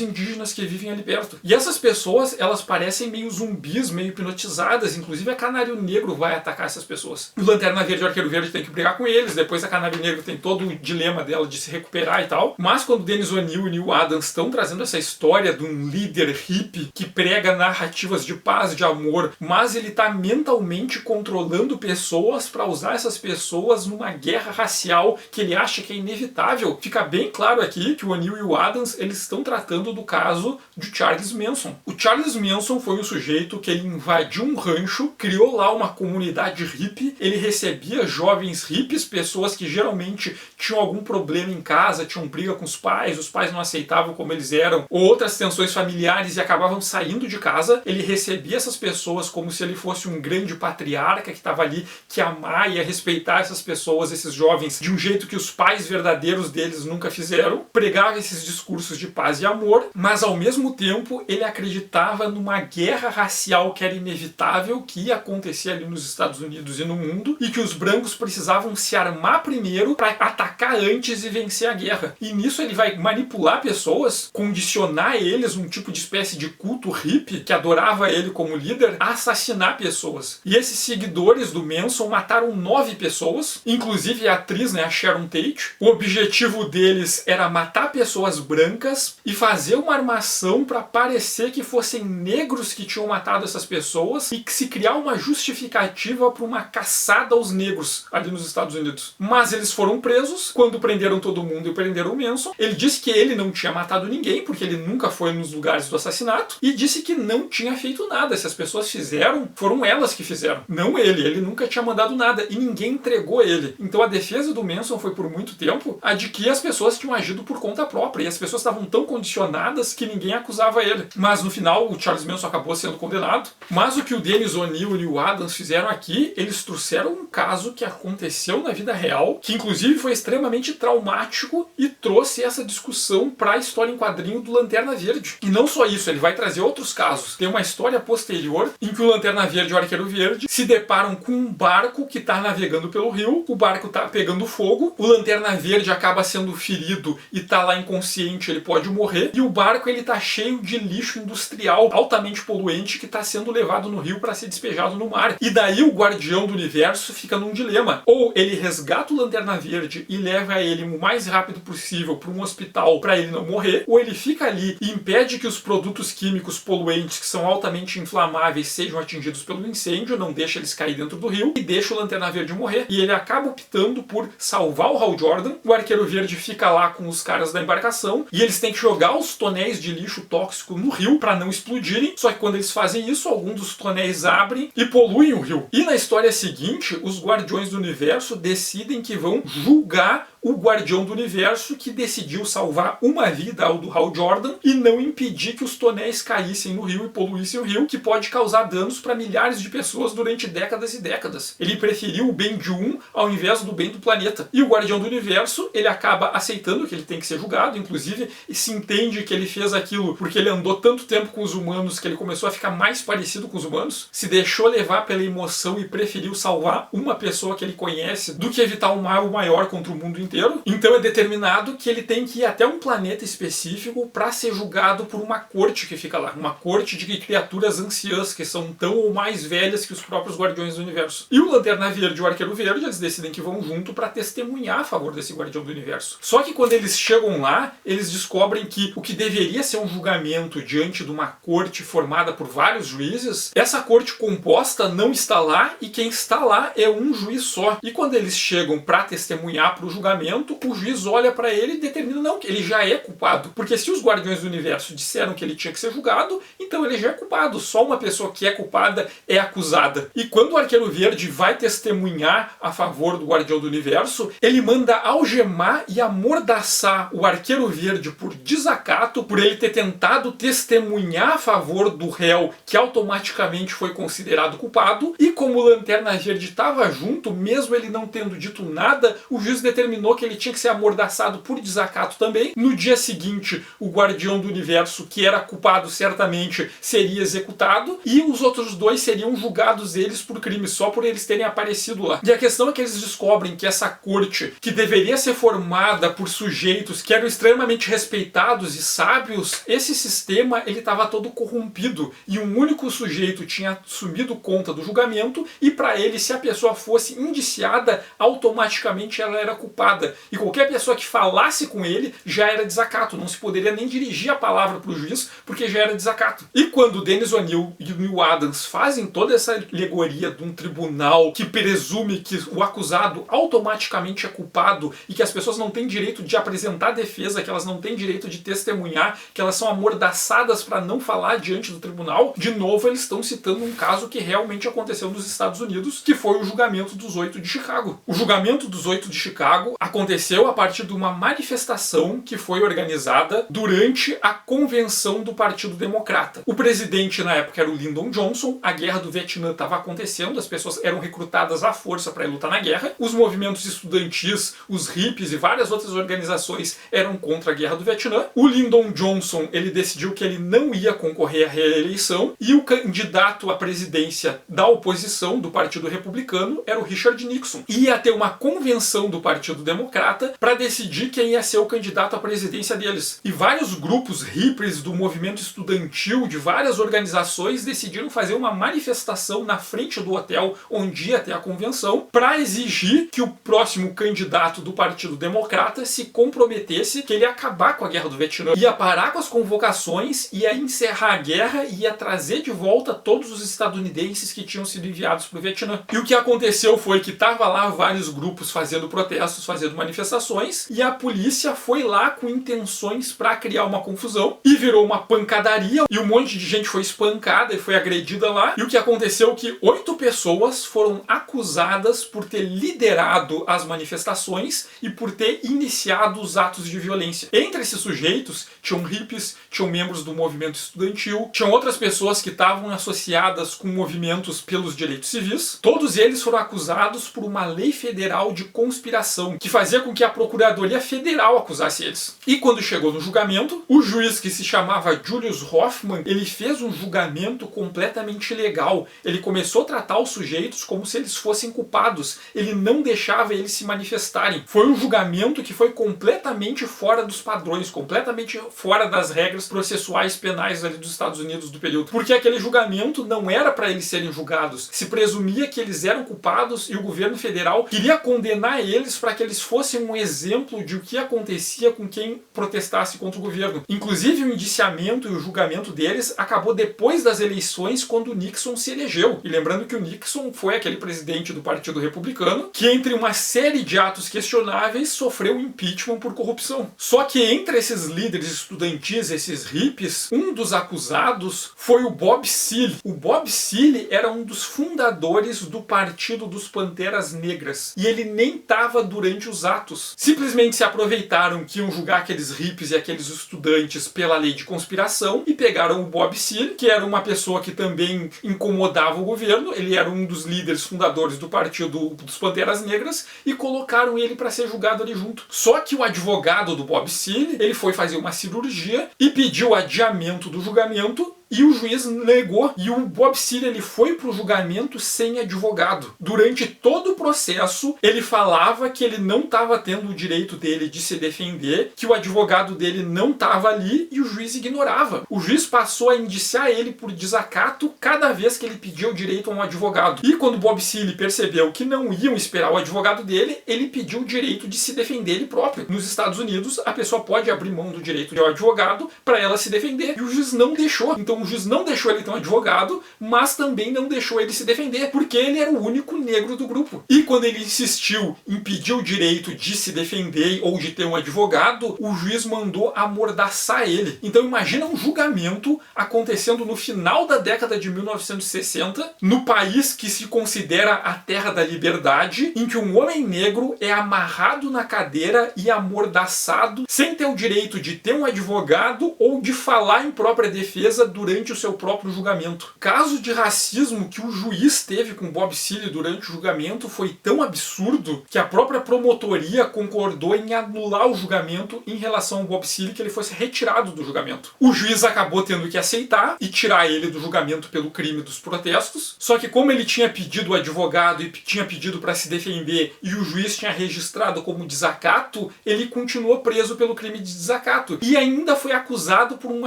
indígenas que vivem ali perto. E essas pessoas, elas parecem meio zumbis, meio hipnotizadas. Inclusive a Canário Negro vai atacar essas pessoas. O Lanterna Verde e o Arqueiro Verde tem que brigar com eles. Depois a Canário Negro tem todo o dilema dela de se recuperar e tal. Mas quando Dennis O'Neil e Neal Adams estão trazendo essa história de um líder líder hippie que prega narrativas de paz, de amor, mas ele está mentalmente controlando pessoas para usar essas pessoas numa guerra racial que ele acha que é inevitável. Fica bem claro aqui que o O'Neill e o Adams eles estão tratando do caso de Charles Manson. O Charles Manson foi um sujeito que ele invadiu um rancho, criou lá uma comunidade hippie, ele recebia jovens hippies, pessoas que geralmente tinham algum problema em casa, tinham briga com os pais não aceitavam como eles eram, ou outras tensões familiares e acabavam saindo de casa. Ele recebia essas pessoas como se ele fosse um grande patriarca que estava ali, que amar e respeitar essas pessoas, esses jovens, de um jeito que os pais verdadeiros deles nunca fizeram. Pregava esses discursos de paz e amor, mas ao mesmo tempo ele acreditava numa guerra racial que era inevitável, que ia acontecer ali nos Estados Unidos e no mundo, e que os brancos precisavam se armar primeiro para atacar antes e vencer a guerra. E nisso ele vai manipular pessoas, condicionar eles, um tipo de espécie de culto hippie que adorava ele como líder, a assassinar pessoas. E esses seguidores do Manson mataram 9 pessoas, inclusive a atriz, a Sharon Tate. O objetivo deles era matar pessoas brancas e fazer uma armação para parecer que fossem negros que tinham matado essas pessoas e que se criar uma justificativa para uma caçada aos negros ali nos Estados Unidos. Mas eles foram presos. Quando prenderam todo mundo e prenderam o Manson, ele disse que ele não tinha matado ninguém, porque ele nunca foi nos lugares do assassinato, e disse que não tinha feito nada. Se as pessoas fizeram, foram elas que fizeram, não ele. Ele nunca tinha mandado nada e ninguém entregou ele. Então a defesa do Manson foi por muito tempo a de que as pessoas tinham agido por conta própria, e as pessoas estavam tão condicionadas que ninguém acusava ele. Mas no final o Charles Manson acabou sendo condenado. Mas o que o Dennis O'Neill e o Adams fizeram aqui, eles trouxeram um caso que aconteceu na vida real, que inclusive foi extremamente traumático e trouxe essa discussão para a história em quadrinho do Lanterna Verde. E não só isso, ele vai trazer outros casos. Tem uma história posterior em que o Lanterna Verde e o Arqueiro Verde se deparam com um barco que está navegando pelo rio, o barco está pegando fogo, o Lanterna Verde acaba sendo ferido e está lá inconsciente, ele pode morrer, e o barco ele está cheio de lixo industrial altamente poluente que está sendo levado no rio para ser despejado no mar. E daí o Guardião do Universo fica num dilema. Ou ele resgata o Lanterna Verde e leva ele o mais rápido possível para um hospital para ele não morrer, ou ele fica ali e impede que os produtos químicos poluentes, que são altamente inflamáveis, sejam atingidos pelo incêndio, não deixa eles cair dentro do rio e deixa o Lanterna Verde morrer. E ele acaba optando por salvar o Hal Jordan. O Arqueiro Verde fica lá com os caras da embarcação e eles têm que jogar os tonéis de lixo tóxico no rio para não explodirem. Só que quando eles fazem isso, alguns dos tonéis abrem e poluem o rio. E na história seguinte, os Guardiões do Universo decidem que vão julgar o Guardião do Universo, que decidiu salvar uma vida ao do Hal Jordan e não impedir que os tonéis caíssem no rio e poluíssem o rio, que pode causar danos para milhares de pessoas durante décadas e décadas. Ele preferiu o bem de um ao invés do bem do planeta. E o Guardião do Universo, ele acaba aceitando que ele tem que ser julgado, inclusive, e se entende que ele fez aquilo porque ele andou tanto tempo com os humanos que ele começou a ficar mais parecido com os humanos, se deixou levar pela emoção e preferiu salvar uma pessoa que ele conhece do que evitar um mal maior contra o mundo inteiro. Então é determinado que ele tem que ir até um planeta específico para ser julgado por uma corte que fica lá. Uma corte de criaturas anciãs que são tão ou mais velhas que os próprios Guardiões do Universo. E o Lanterna Verde e o Arqueiro Verde, eles decidem que vão junto para testemunhar a favor desse Guardião do Universo. Só que quando eles chegam lá, eles descobrem que o que deveria ser um julgamento diante de uma corte formada por vários juízes, essa corte composta não está lá e quem está lá é um juiz só. E quando eles chegam para testemunhar para o julgamento, o juiz olha para ele e determina não, que ele já é culpado. Porque se os Guardiões do Universo disseram que ele tinha que ser julgado, então ele já é culpado. Só uma pessoa que é culpada é acusada. E quando o Arqueiro Verde vai testemunhar a favor do Guardião do Universo, ele manda algemar e amordaçar o Arqueiro Verde por desacato, por ele ter tentado testemunhar a favor do réu, que automaticamente foi considerado culpado. E como o Lanterna Verde estava junto, mesmo ele não tendo dito nada, o juiz determinou que ele tinha que ser amordaçado por desacato também. No dia seguinte, o Guardião do Universo, que era culpado certamente, seria executado, e os outros dois seriam julgados eles por crime, só por eles terem aparecido lá. E a questão é que eles descobrem que essa corte, que deveria ser formada por sujeitos que eram extremamente respeitados e sábios, esse sistema ele estava todo corrompido, e um único sujeito tinha assumido conta do julgamento, e para ele, se a pessoa fosse indiciada, automaticamente ela era culpada. E qualquer pessoa que falasse com ele já era desacato, não se poderia nem dirigir a palavra para o juiz, fez porque já era desacato. E quando Dennis O'Neil e o Neil Adams fazem toda essa alegoria de um tribunal que presume que o acusado automaticamente é culpado e que as pessoas não têm direito de apresentar defesa, que elas não têm direito de testemunhar, que elas são amordaçadas para não falar diante do tribunal, de novo eles estão citando um caso que realmente aconteceu nos Estados Unidos, que foi o julgamento dos 8 de Chicago. O julgamento dos 8 de Chicago aconteceu a partir de uma manifestação que foi organizada durante a convenção do Partido Democrata. O presidente na época era o Lyndon Johnson, a guerra do Vietnã estava acontecendo, as pessoas eram recrutadas à força para ir lutar na guerra, os movimentos estudantis, os hippies e várias outras organizações eram contra a guerra do Vietnã. O Lyndon Johnson, ele decidiu que ele não ia concorrer à reeleição e o candidato à presidência da oposição do Partido Republicano era o Richard Nixon. Ia ter uma convenção do Partido Democrata para decidir quem ia ser o candidato à presidência deles. E vários grupos hippies do movimento estudantil de várias organizações decidiram fazer uma manifestação na frente do hotel onde ia ter a convenção para exigir que o próximo candidato do Partido Democrata se comprometesse que ele ia acabar com a guerra do Vietnã, ia parar com as convocações, ia encerrar a guerra e ia trazer de volta todos os estadunidenses que tinham sido enviados para o Vietnã. E o que aconteceu foi que tava lá vários grupos fazendo protestos, fazendo manifestações, e a polícia foi lá com intenções para criar uma confusão e virou uma pancadaria e um monte de gente foi espancada e foi agredida lá. E o que aconteceu é que 8 pessoas foram acusadas por ter liderado as manifestações e por ter iniciado os atos de violência. Entre esses sujeitos tinham hippies, tinham membros do movimento estudantil, tinham outras pessoas que estavam associadas com movimentos pelos direitos civis. Todos eles foram acusados por uma lei federal de conspiração, que fazia com que a Procuradoria Federal acusasse eles. E quando chegou no julgamento, o juiz, que se chamava Julius Hoffman, ele fez um julgamento completamente legal. Ele começou a tratar os sujeitos como se eles fossem culpados. Ele não deixava eles se manifestarem. Foi um julgamento que foi completamente fora dos padrões, completamente fora das regras processuais penais ali dos Estados Unidos do período. Porque aquele julgamento não era para eles serem julgados. Se presumia que eles eram culpados e o governo federal queria condenar eles para que eles fossem um exemplo de o que acontecia com quem protestasse contra o governo. Inclusive o indiciamento e o julgamento deles acabou depois das eleições, quando o Nixon se elegeu. E lembrando que o Nixon foi aquele presidente do Partido Republicano que, entre uma série de atos questionáveis, sofreu impeachment por corrupção. Só que entre esses líderes estudantis, esses hippies, um dos acusados foi o Bob Seale. O Bob Seale era um dos fundadores do Partido dos Panteras Negras. E ele nem estava durante os atos. Simplesmente se aproveitaram que iam julgar aqueles hippies e aqueles estudantes pela lei de conspiração e pegaram o Bob Seale, que era uma pessoa que também incomodava o governo. Ele era um dos líderes fundadores do Partido dos Panteras Negras e colocaram ele para ser julgado ali junto. Só que o advogado do Bob Seale, ele foi fazer uma cirurgia e pediu adiamento do julgamento. E o juiz negou, e o Bob Seale ele foi para o julgamento sem advogado. Durante todo o processo, ele falava que ele não estava tendo o direito dele de se defender, que o advogado dele não estava ali, e o juiz ignorava. O juiz passou a indiciar ele por desacato cada vez que ele pedia o direito a um advogado. E quando o Bob Seale percebeu que não iam esperar o advogado dele, ele pediu o direito de se defender ele próprio. Nos Estados Unidos, a pessoa pode abrir mão do direito de um advogado para ela se defender, e o juiz não deixou. Então o juiz não deixou ele ter um advogado, mas também não deixou ele se defender, porque ele era o único negro do grupo. E quando ele insistiu em pedir o direito de se defender ou de ter um advogado, o juiz mandou amordaçar ele. Então imagina um julgamento acontecendo no final da década de 1960, no país que se considera a terra da liberdade, em que um homem negro é amarrado na cadeira e amordaçado, sem ter o direito de ter um advogado ou de falar em própria defesa durante o seu próprio julgamento. O caso de racismo que o juiz teve com Bob Seale durante o julgamento foi tão absurdo que a própria promotoria concordou em anular o julgamento em relação ao Bob Seale, que ele fosse retirado do julgamento. O juiz acabou tendo que aceitar e tirar ele do julgamento pelo crime dos protestos, só que como ele tinha pedido o advogado e tinha pedido para se defender e o juiz tinha registrado como desacato, ele continuou preso pelo crime de desacato e ainda foi acusado por um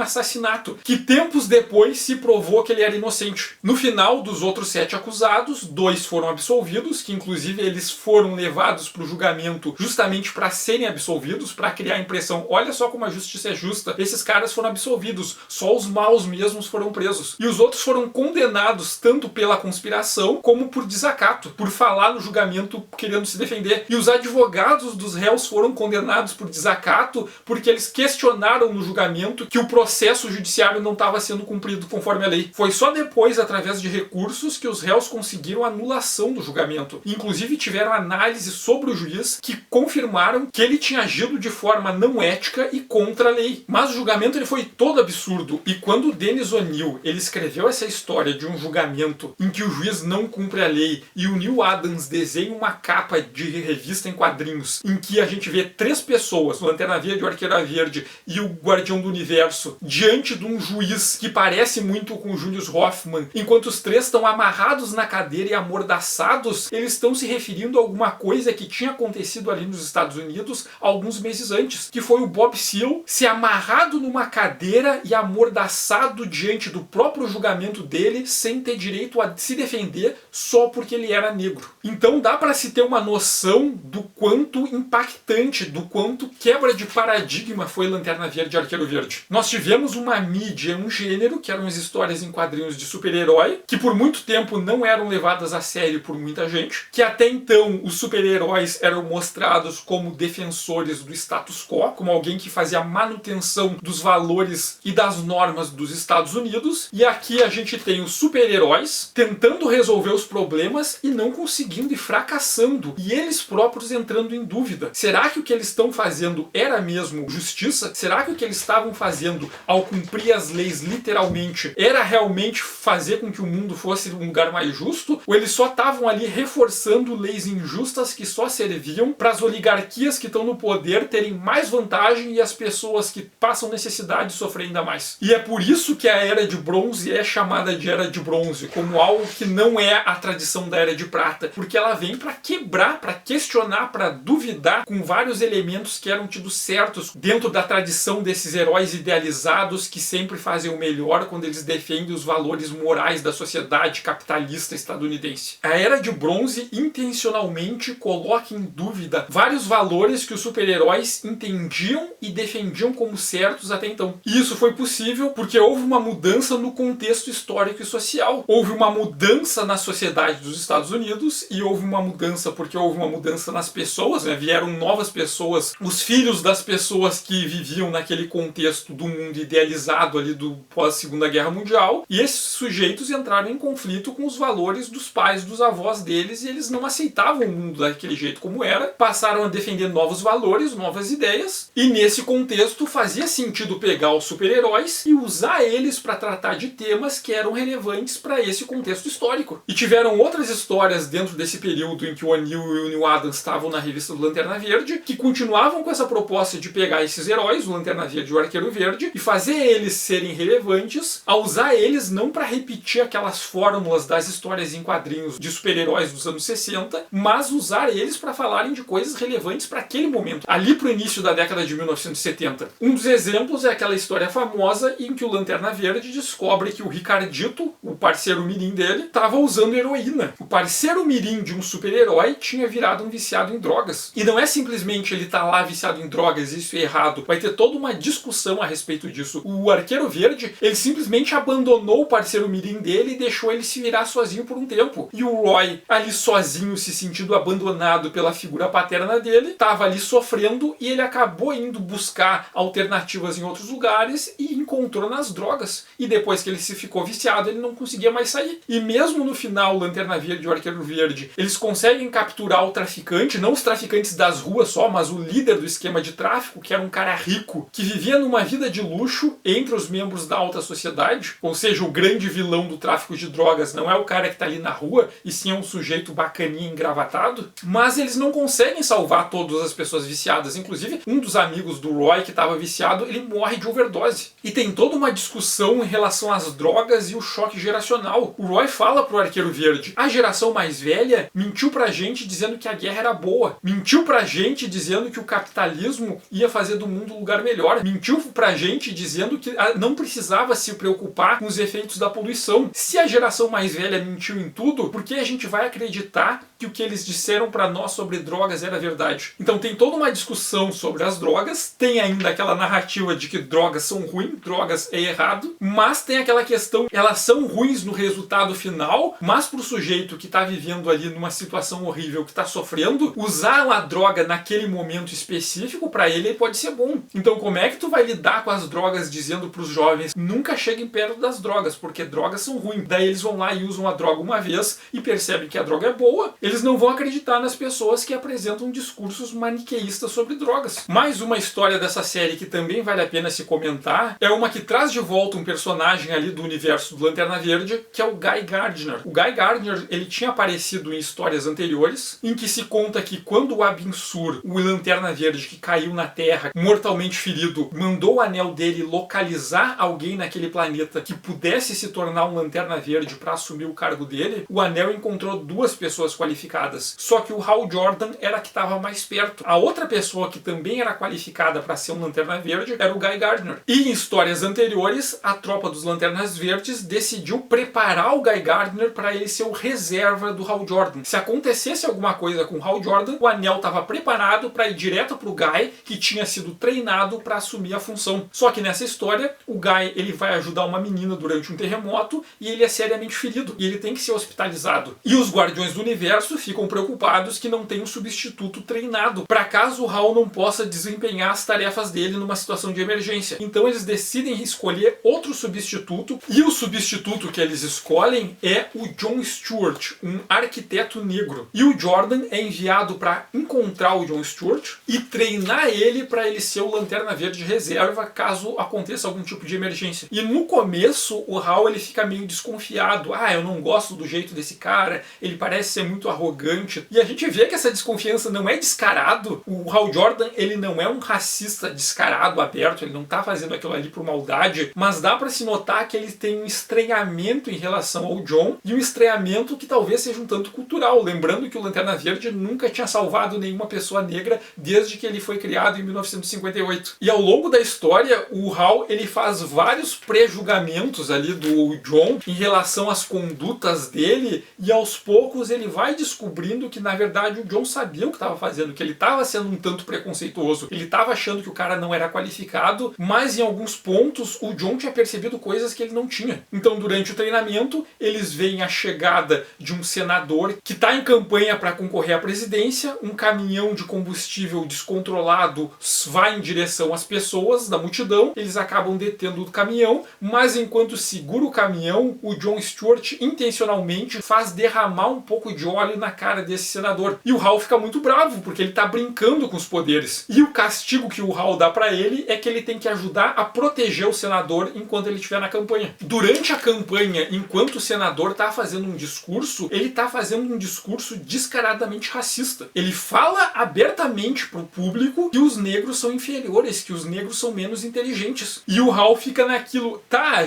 assassinato, que tempos depois se provou que ele era inocente. No final, dos outros 7 acusados, 2 foram absolvidos, que inclusive eles foram levados para o julgamento justamente para serem absolvidos, para criar a impressão, olha só como a justiça é justa, esses caras foram absolvidos, só os maus mesmos foram presos. E os outros foram condenados tanto pela conspiração como por desacato, por falar no julgamento querendo se defender. E os advogados dos réus foram condenados por desacato porque eles questionaram no julgamento que o processo judiciário não estava sendo cumprido conforme a lei. Foi só depois, através de recursos, que os réus conseguiram a anulação do julgamento. Inclusive tiveram análise sobre o juiz que confirmaram que ele tinha agido de forma não ética e contra a lei. Mas o julgamento ele foi todo absurdo. E quando o Dennis O'Neil ele escreveu essa história de um julgamento em que o juiz não cumpre a lei e o Neal Adams desenha uma capa de revista em quadrinhos em que a gente vê 3 pessoas, o Lanterna Verde, o Arqueiro Verde e o Guardião do Universo, diante de um juiz que parece muito com o Julius Hoffman, enquanto os 3 estão amarrados na cadeira e amordaçados, eles estão se referindo a alguma coisa que tinha acontecido ali nos Estados Unidos alguns meses antes, que foi o Bob Seale se amarrado numa cadeira e amordaçado diante do próprio julgamento dele, sem ter direito a se defender só porque ele era negro. Então dá para se ter uma noção do quanto impactante, do quanto quebra de paradigma foi Lanterna Verde e Arqueiro Verde. Nós tivemos uma mídia, um gênero, que eram as histórias em quadrinhos de super-herói, que por muito tempo não eram levadas a sério por muita gente, que até então os super-heróis eram mostrados como defensores do status quo, como alguém que fazia manutenção dos valores e das normas dos Estados Unidos, e aqui a gente tem os super-heróis tentando resolver os problemas e não conseguindo e fracassando, e eles próprios entrando em dúvida. Será que o que eles estão fazendo era mesmo justiça? Será que o que eles estavam fazendo ao cumprir as leis literalmente era realmente fazer com que o mundo fosse um lugar mais justo? Ou eles só estavam ali reforçando leis injustas que só serviam para as oligarquias que estão no poder terem mais vantagem e as pessoas que passam necessidade sofrem ainda mais? E é por isso que a Era de Bronze é chamada de Era de Bronze, como algo que não é a tradição da Era de Prata, porque ela vem para quebrar, para questionar, para duvidar com vários elementos que eram tidos certos dentro da tradição desses heróis idealizados que sempre fazem o melhor quando eles defendem os valores morais da sociedade capitalista estadunidense. A Era de Bronze intencionalmente coloca em dúvida vários valores que os super-heróis entendiam e defendiam como certos até então. E isso foi possível porque houve uma mudança no contexto histórico e social. Houve uma mudança na sociedade dos Estados Unidos e houve uma mudança porque houve uma mudança nas pessoas, né? Vieram novas pessoas, os filhos das pessoas que viviam naquele contexto do mundo idealizado ali do pós-Segunda Guerra Mundial, e esses sujeitos entraram em conflito com os valores dos pais, dos avós deles, e eles não aceitavam o mundo daquele jeito como era, passaram a defender novos valores, novas ideias, e nesse contexto fazia sentido pegar os super-heróis e usar eles para tratar de temas que eram relevantes para esse contexto histórico. E tiveram outras histórias dentro desse período em que o O'Neil e o Neal Adams estavam na revista do Lanterna Verde, que continuavam com essa proposta de pegar esses heróis, o Lanterna Verde e o Arqueiro Verde, e fazer eles serem relevantes, a usar eles não para repetir aquelas fórmulas das histórias em quadrinhos de super-heróis dos anos 60, mas usar eles para falarem de coisas relevantes para aquele momento, ali pro início da década de 1970. Um dos exemplos é aquela história famosa em que o Lanterna Verde descobre que o Ricardito, o parceiro mirim dele, estava usando heroína. O parceiro mirim de um super-herói tinha virado um viciado em drogas. E não é simplesmente ele tá lá viciado em drogas, isso é errado. Vai ter toda uma discussão a respeito disso. O Arqueiro Verde, ele simplesmente abandonou o parceiro mirim dele e deixou ele se virar sozinho por um tempo. E o Roy, ali sozinho, se sentindo abandonado pela figura paterna dele, estava ali sofrendo e ele acabou indo buscar alternativas em outros lugares e encontrou nas drogas. E depois que ele se ficou viciado, ele não conseguia mais sair. E mesmo no final, o Lanterna Verde e o Arqueiro Verde, eles conseguem capturar o traficante, não os traficantes das ruas só, mas o líder do esquema de tráfico, que era um cara rico, que vivia numa vida de luxo entre os membros da alta sociedade, ou seja, o grande vilão do tráfico de drogas não é o cara que tá ali na rua, e sim é um sujeito bacaninha engravatado, mas eles não conseguem salvar todas as pessoas viciadas. Inclusive, um dos amigos do Roy que estava viciado, ele morre de overdose. E tem toda uma discussão em relação às drogas e o choque geracional. O Roy fala pro Arqueiro Verde: a geração mais velha mentiu pra gente dizendo que a guerra era boa, mentiu pra gente dizendo que o capitalismo ia fazer do mundo um lugar melhor, mentiu pra gente dizendo que não precisava se preocupar com os efeitos da poluição. Se a geração mais velha mentiu em tudo, por que a gente vai acreditar que o que eles disseram pra nós sobre drogas era verdade? Então tem toda uma discussão sobre as drogas, tem ainda aquela narrativa de que drogas são ruins, drogas é errado, mas tem aquela questão, elas são ruins no resultado final, mas pro sujeito que tá vivendo ali numa situação horrível, que tá sofrendo, usar uma droga naquele momento específico, pra ele pode ser bom. Então como é que tu vai lidar com as drogas dizendo pros jovens, nunca cheguem perto das drogas, porque drogas são ruins? Daí eles vão lá e usam a droga uma vez e percebem que a droga é boa, eles não vão acreditar nas pessoas que apresentam discursos maniqueístas sobre drogas. Mais uma história dessa série que também vale a pena se comentar é uma que traz de volta um personagem ali do universo do Lanterna Verde, que é o Guy Gardner. O Guy Gardner, ele tinha aparecido em histórias anteriores, em que se conta que quando o Abin Sur, o Lanterna Verde que caiu na Terra, mortalmente ferido, mandou o anel dele localizar alguém naquele planeta que pudesse se tornar um Lanterna Verde para assumir o cargo dele, o anel encontrou 2 pessoas qualificadas. Só que o Hal Jordan era a que estava mais perto. A outra pessoa que também era qualificada para ser um Lanterna Verde era o Guy Gardner. E em histórias anteriores, a tropa dos Lanternas Verdes decidiu preparar o Guy Gardner para ele ser o reserva do Hal Jordan. Se acontecesse alguma coisa com o Hal Jordan, o anel estava preparado para ir direto para o Guy, que tinha sido treinado para assumir a função. Só que nessa história, o Guy ele vai ajudar uma menina durante um terremoto e ele é seriamente ferido. E ele tem que ser hospitalizado. E os Guardiões do Universo ficam preocupados que não tem um substituto treinado, para caso o Hal não possa desempenhar as tarefas dele numa situação de emergência. Então eles decidem escolher outro substituto, e o substituto que eles escolhem é o John Stewart, um arquiteto negro. E o Jordan é enviado para encontrar o John Stewart e treinar ele para ele ser o Lanterna Verde reserva caso aconteça algum tipo de emergência. E no começo o Hal ele fica meio desconfiado. Eu não gosto do jeito desse cara, ele parece ser muito arrogante. E a gente vê que essa desconfiança não é descarado. O Hal Jordan ele não é um racista descarado, aberto, ele não tá fazendo aquilo ali por maldade, mas dá para se notar que ele tem um estranhamento em relação ao John, e um estranhamento que talvez seja um tanto cultural, lembrando que o Lanterna Verde nunca tinha salvado nenhuma pessoa negra desde que ele foi criado em 1958. E ao longo da história, o Hal ele faz vários pré-julgamentos ali do John em relação às condutas dele, e aos poucos ele vai descobrindo que na verdade o John sabia o que estava fazendo, que ele estava sendo um tanto preconceituoso, ele estava achando que o cara não era qualificado, mas em alguns pontos o John tinha percebido coisas que ele não tinha. Então durante o treinamento eles veem a chegada de um senador que está em campanha para concorrer à presidência, um caminhão de combustível descontrolado vai em direção às pessoas da multidão, eles acabam detendo o caminhão, mas enquanto segura o caminhão, o John Stewart intencionalmente faz derramar um pouco de óleo na cara desse senador. E o Hal fica muito bravo, porque ele está brincando com os poderes. E o castigo que o Hal dá para ele é que ele tem que ajudar a proteger o senador enquanto ele estiver na campanha. Durante a campanha, enquanto o senador está fazendo um discurso, ele está fazendo um discurso descaradamente racista. Ele fala abertamente para o público que os negros são inferiores, que os negros são menos inteligentes. E o Hal fica naquilo,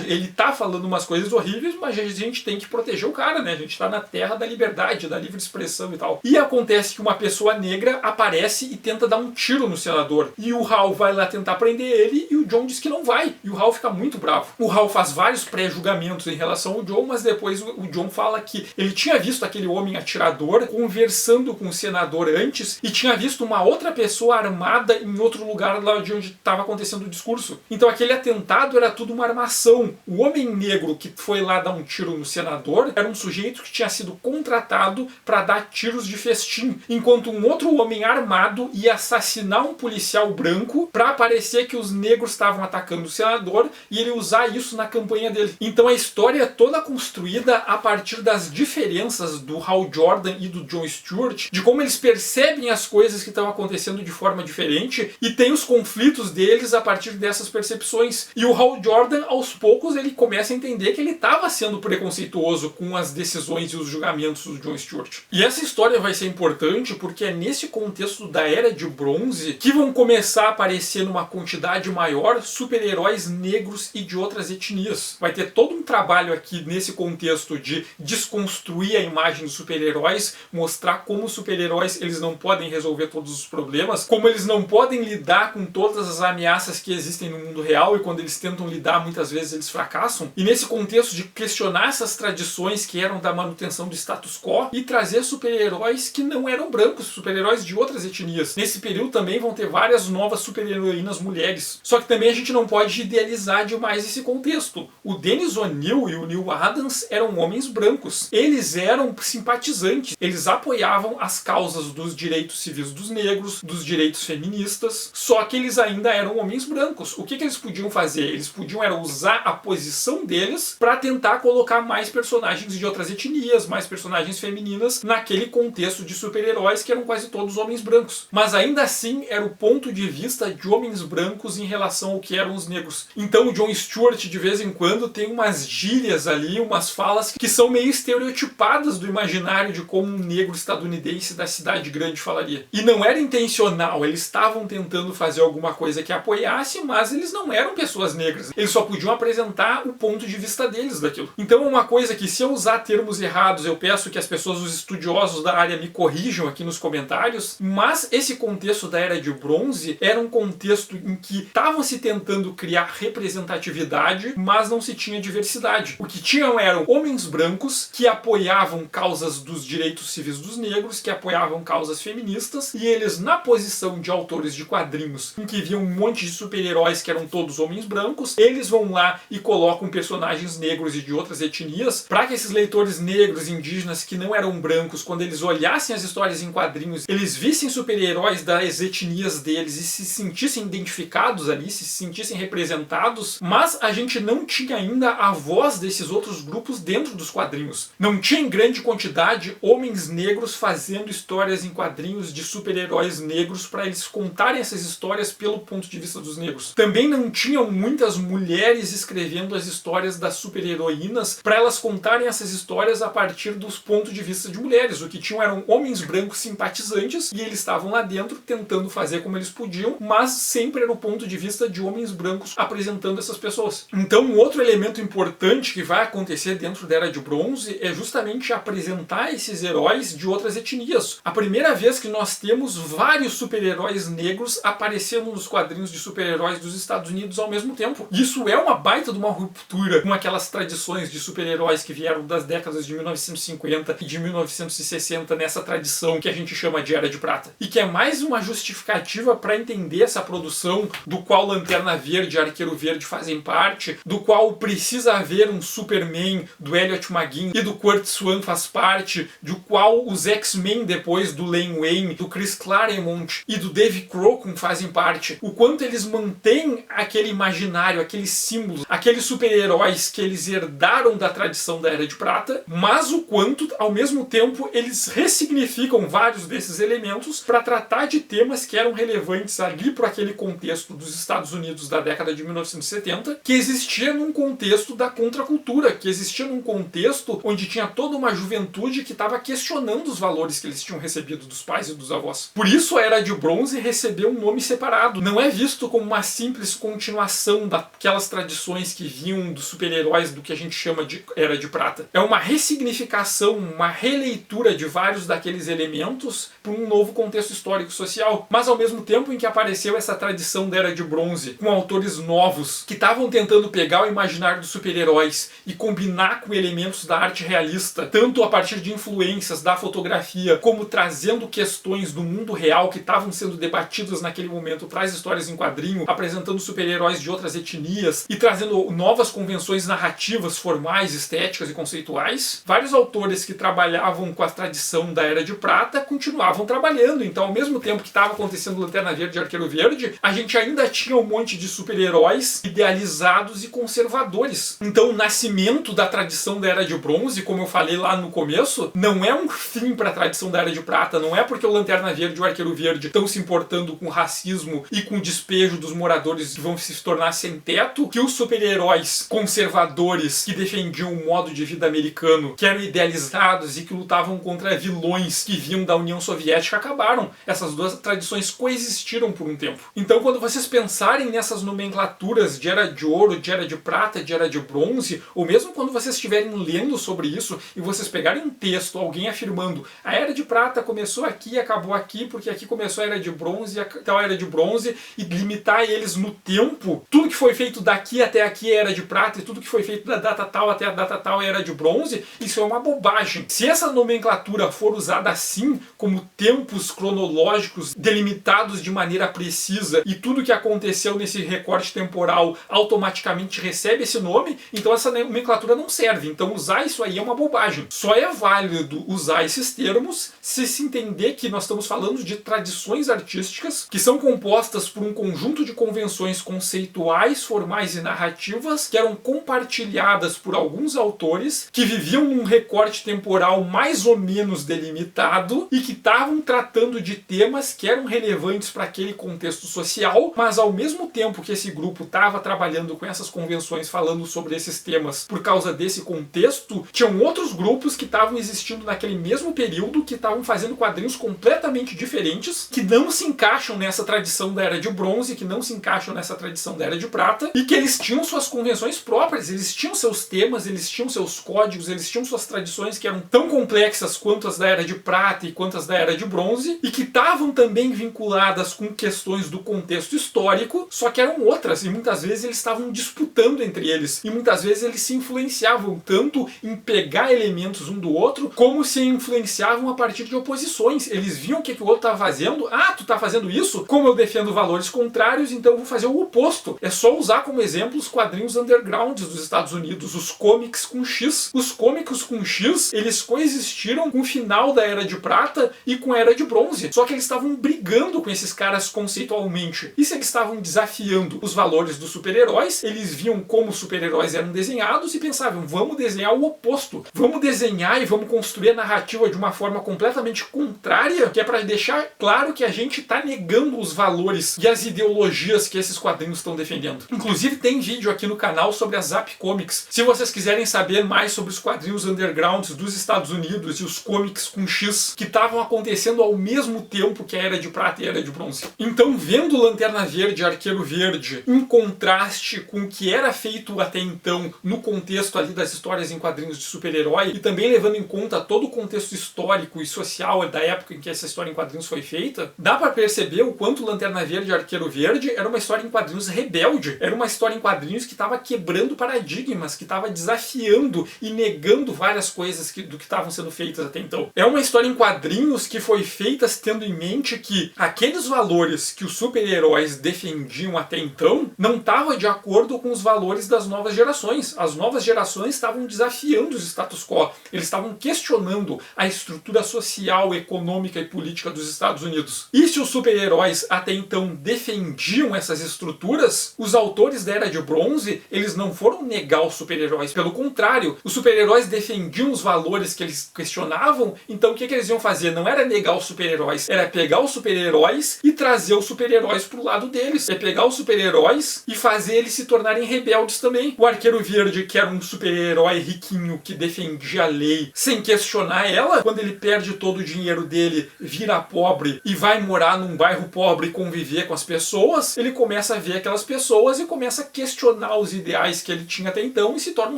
ele tá falando umas coisas horríveis, mas a gente tem que proteger o cara, né? A gente tá na terra da liberdade, da livre expressão e tal. E acontece que uma pessoa negra aparece e tenta dar um tiro no senador. E o Hal vai lá tentar prender ele e o John diz que não vai. E o Hal fica muito bravo. O Hal faz vários pré-julgamentos em relação ao John, mas depois o John fala que ele tinha visto aquele homem atirador conversando com o senador antes e tinha visto uma outra pessoa armada em outro lugar lá de onde estava acontecendo o discurso. Então aquele atentado era tudo uma armação. O homem negro que foi lá dar um tiro no senador era um sujeito que tinha sido contratado para dar tiros de festim, enquanto um outro homem armado ia assassinar um policial branco para parecer que os negros estavam atacando o senador e ele usar isso na campanha dele. Então a história é toda construída a partir das diferenças do Hal Jordan e do John Stewart, de como eles percebem as coisas que estão acontecendo de forma diferente e tem os conflitos deles a partir dessas percepções. E o Hal Jordan, aos poucos, ele começa a entender que ele estava sendo preconceituoso com as decisões e os julgamentos do John Stewart. Stewart. E essa história vai ser importante porque é nesse contexto da Era de Bronze que vão começar a aparecer numa quantidade maior super-heróis negros e de outras etnias. Vai ter todo um trabalho aqui nesse contexto de desconstruir a imagem dos super-heróis, mostrar como os super-heróis eles não podem resolver todos os problemas, como eles não podem lidar com todas as ameaças que existem no mundo real, e quando eles tentam lidar muitas vezes eles fracassam. E nesse contexto de questionar essas tradições que eram da manutenção do status quo e trazer super-heróis que não eram brancos, super-heróis de outras etnias. Nesse período também vão ter várias novas super-heroínas mulheres. Só que também a gente não pode idealizar demais esse contexto. O Dennis O'Neil e o Neal Adams eram homens brancos. Eles eram simpatizantes. Eles apoiavam as causas dos direitos civis dos negros, dos direitos feministas, só que eles ainda eram homens brancos. O que eles podiam fazer? Eles podiam era usar a posição deles para tentar colocar mais personagens de outras etnias, mais personagens femininas naquele contexto de super-heróis que eram quase todos homens brancos. Mas ainda assim era o ponto de vista de homens brancos em relação ao que eram os negros. Então o Jon Stewart de vez em quando tem umas gírias ali, umas falas que são meio estereotipadas do imaginário de como um negro estadunidense da cidade grande falaria. E não era intencional, eles estavam tentando fazer alguma coisa que apoiasse, mas eles não eram pessoas negras. Eles só podiam apresentar o ponto de vista deles daquilo. Então é uma coisa que, se eu usar termos errados, eu peço que as pessoas, os estudiosos da área, me corrijam aqui nos comentários, mas esse contexto da Era de Bronze era um contexto em que estavam se tentando criar representatividade, mas não se tinha diversidade. O que tinham eram homens brancos que apoiavam causas dos direitos civis dos negros, que apoiavam causas feministas, e eles, na posição de autores de quadrinhos, em que viam um monte de super-heróis que eram todos homens brancos, eles vão lá e colocam personagens negros e de outras etnias, para que esses leitores negros, indígenas, que não eram brancos, quando eles olhassem as histórias em quadrinhos, eles vissem super-heróis das etnias deles e se sentissem identificados ali, se sentissem representados, mas a gente não tinha ainda a voz desses outros grupos dentro dos quadrinhos. Não tinha em grande quantidade homens negros fazendo histórias em quadrinhos de super-heróis negros para eles contarem essas histórias pelo ponto de vista dos negros. Também não tinham muitas mulheres escrevendo as histórias das super-heroínas para elas contarem essas histórias a partir dos pontos de vista de mulheres. O que tinham eram homens brancos simpatizantes e eles estavam lá dentro tentando fazer como eles podiam, mas sempre era o ponto de vista de homens brancos apresentando essas pessoas. Então um outro elemento importante que vai acontecer dentro da Era de Bronze é justamente apresentar esses heróis de outras etnias. A primeira vez que nós temos vários super-heróis negros aparecendo nos quadrinhos de super-heróis dos Estados Unidos ao mesmo tempo. Isso é uma baita de uma ruptura com aquelas tradições de super-heróis que vieram das décadas de 1950 e de 1960 nessa tradição que a gente chama de Era de Prata. E que é mais uma justificativa para entender essa produção do qual Lanterna Verde e Arqueiro Verde fazem parte, do qual precisa haver um Superman do Elliot Maguire e do Curt Swan faz parte, do qual os X-Men depois do Len Wein, do Chris Claremont e do Dave Crocom fazem parte. O quanto eles mantêm aquele imaginário, aqueles símbolos, aqueles super-heróis que eles herdaram da tradição da Era de Prata, mas o quanto, ao mesmo tempo, eles ressignificam vários desses elementos para tratar de temas que eram relevantes ali para aquele contexto dos Estados Unidos da década de 1970, que existia num contexto da contracultura, que existia num contexto onde tinha toda uma juventude que estava questionando os valores que eles tinham recebido dos pais e dos avós. Por isso a Era de Bronze recebeu um nome separado. Não é visto como uma simples continuação daquelas tradições que vinham dos super-heróis do que a gente chama de Era de Prata. É uma ressignificação, uma releitura de vários daqueles elementos para um novo contexto histórico-social. Mas ao mesmo tempo em que apareceu essa tradição da Era de Bronze, com autores novos que estavam tentando pegar o imaginário dos super-heróis e combinar com elementos da arte realista, tanto a partir de influências da fotografia, como trazendo questões do mundo real que estavam sendo debatidas naquele momento para as histórias em quadrinho, apresentando super-heróis de outras etnias e trazendo novas convenções narrativas, formais, estéticas e conceituais. Vários autores que trabalhavam com a tradição da Era de Prata continuavam trabalhando. Então, ao mesmo tempo que estava acontecendo Lanterna Verde e Arqueiro Verde, a gente ainda tinha um monte de super-heróis idealizados e conservadores. Então, o nascimento da tradição da Era de Bronze, como eu falei lá no começo, não é um fim para a tradição da Era de Prata, não é porque o Lanterna Verde e o Arqueiro Verde estão se importando com o racismo e com o despejo dos moradores que vão se tornar sem teto, que os super-heróis conservadores que defendiam o modo de vida americano, que eram idealizados e que lutavam contra vilões que vinham da União Soviética acabaram. Essas duas tradições coexistiram por um tempo. Então, quando vocês pensarem nessas nomenclaturas de Era de Ouro, de Era de Prata, de Era de Bronze, ou mesmo quando vocês estiverem lendo sobre isso e vocês pegarem um texto, alguém afirmando a Era de Prata começou aqui e acabou aqui, porque aqui começou a Era de Bronze até a Era de Bronze, e limitar eles no tempo, tudo que foi feito daqui até aqui é Era de Prata, e tudo que foi feito da data tal até a data tal é Era de Bronze, isso é uma bobagem. Se essa nomenclatura for usada assim, como tempos cronológicos delimitados de maneira precisa, e tudo que aconteceu nesse recorte temporal automaticamente recebe esse nome, então essa nomenclatura não serve. Então usar isso aí é uma bobagem. Só é válido usar esses termos se se entender que nós estamos falando de tradições artísticas que são compostas por um conjunto de convenções conceituais, formais e narrativas que eram compartilhadas por alguns autores que viviam num recorte temporal mais ou menos delimitado e que estavam tratando de temas que eram relevantes para aquele contexto social, mas ao mesmo tempo que esse grupo estava trabalhando com essas convenções, falando sobre esses temas por causa desse contexto, tinham outros grupos que estavam existindo naquele mesmo período, que estavam fazendo quadrinhos completamente diferentes, que não se encaixam nessa tradição da Era de Bronze, que não se encaixam nessa tradição da Era de Prata, e que eles tinham suas convenções próprias, eles tinham seus temas, eles tinham seus códigos, eles tinham suas tradições que eram tão complexas quanto as da Era de Prata e quanto as da Era de Bronze, e que estavam também vinculadas com questões do contexto histórico, só que eram outras, e muitas vezes eles estavam disputando entre eles, e muitas vezes eles se influenciavam tanto em pegar elementos um do outro, como se influenciavam a partir de oposições. Eles viam o que o outro estava fazendo, tu tá fazendo isso? Como eu defendo valores contrários, então eu vou fazer o oposto. É só usar como exemplo os quadrinhos undergrounds dos Estados Unidos, os comics com X. Os comics com X, eles coexistiram com o final da Era de Prata e com a Era de Bronze, só que eles estavam brigando com esses caras conceitualmente. E se eles estavam desafiando os valores dos super-heróis, eles viam como os super-heróis eram desenhados e pensavam, vamos desenhar o oposto. Vamos desenhar e vamos construir a narrativa de uma forma completamente contrária, que é para deixar claro que a gente está negando os valores e as ideologias que esses quadrinhos estão defendendo. Inclusive tem vídeo aqui no canal sobre a Zap Comics. Se vocês quiserem saber mais sobre os quadrinhos undergrounds dos Estados Unidos e os comics com X que estavam acontecendo ao mesmo tempo que a Era de Prata e a Era de Bronze. Então, vendo Lanterna Verde e Arqueiro Verde em contraste com o que era feito até então no contexto ali das histórias em quadrinhos de super-herói, e também levando em conta todo o contexto histórico e social da época em que essa história em quadrinhos foi feita, dá pra perceber o quanto Lanterna Verde e Arqueiro Verde era uma história em quadrinhos rebelde, era uma história em quadrinhos que estava quebrando paradigmas, que estava desafiando e negando várias coisas do que estavam sendo feitas até então. É uma história em quadrinhos que foi feita tendo em mente que aqueles valores que os super-heróis defendiam até então não estavam de acordo com os valores das novas gerações. As novas gerações estavam desafiando os status quo, eles estavam questionando a estrutura social, econômica e política dos Estados Unidos. E se os super-heróis até então defendiam essas estruturas, os autores da Era de Bronze, eles não foram negar os super-heróis, pelo contrário, os super-heróis defendiam os valores que eles questionavam, então o que eles iam fazer? Não era negar os super-heróis, era pegar os super-heróis e trazer os super-heróis pro lado deles. É pegar os super-heróis e fazer eles se tornarem rebeldes também. O Arqueiro Verde, que era um super-herói riquinho que defendia a lei sem questionar ela, quando ele perde todo o dinheiro dele, vira pobre e vai morar num bairro pobre e conviver com as pessoas, ele começa a ver aquelas pessoas e começa a questionar os ideais que ele tinha até então e se torna um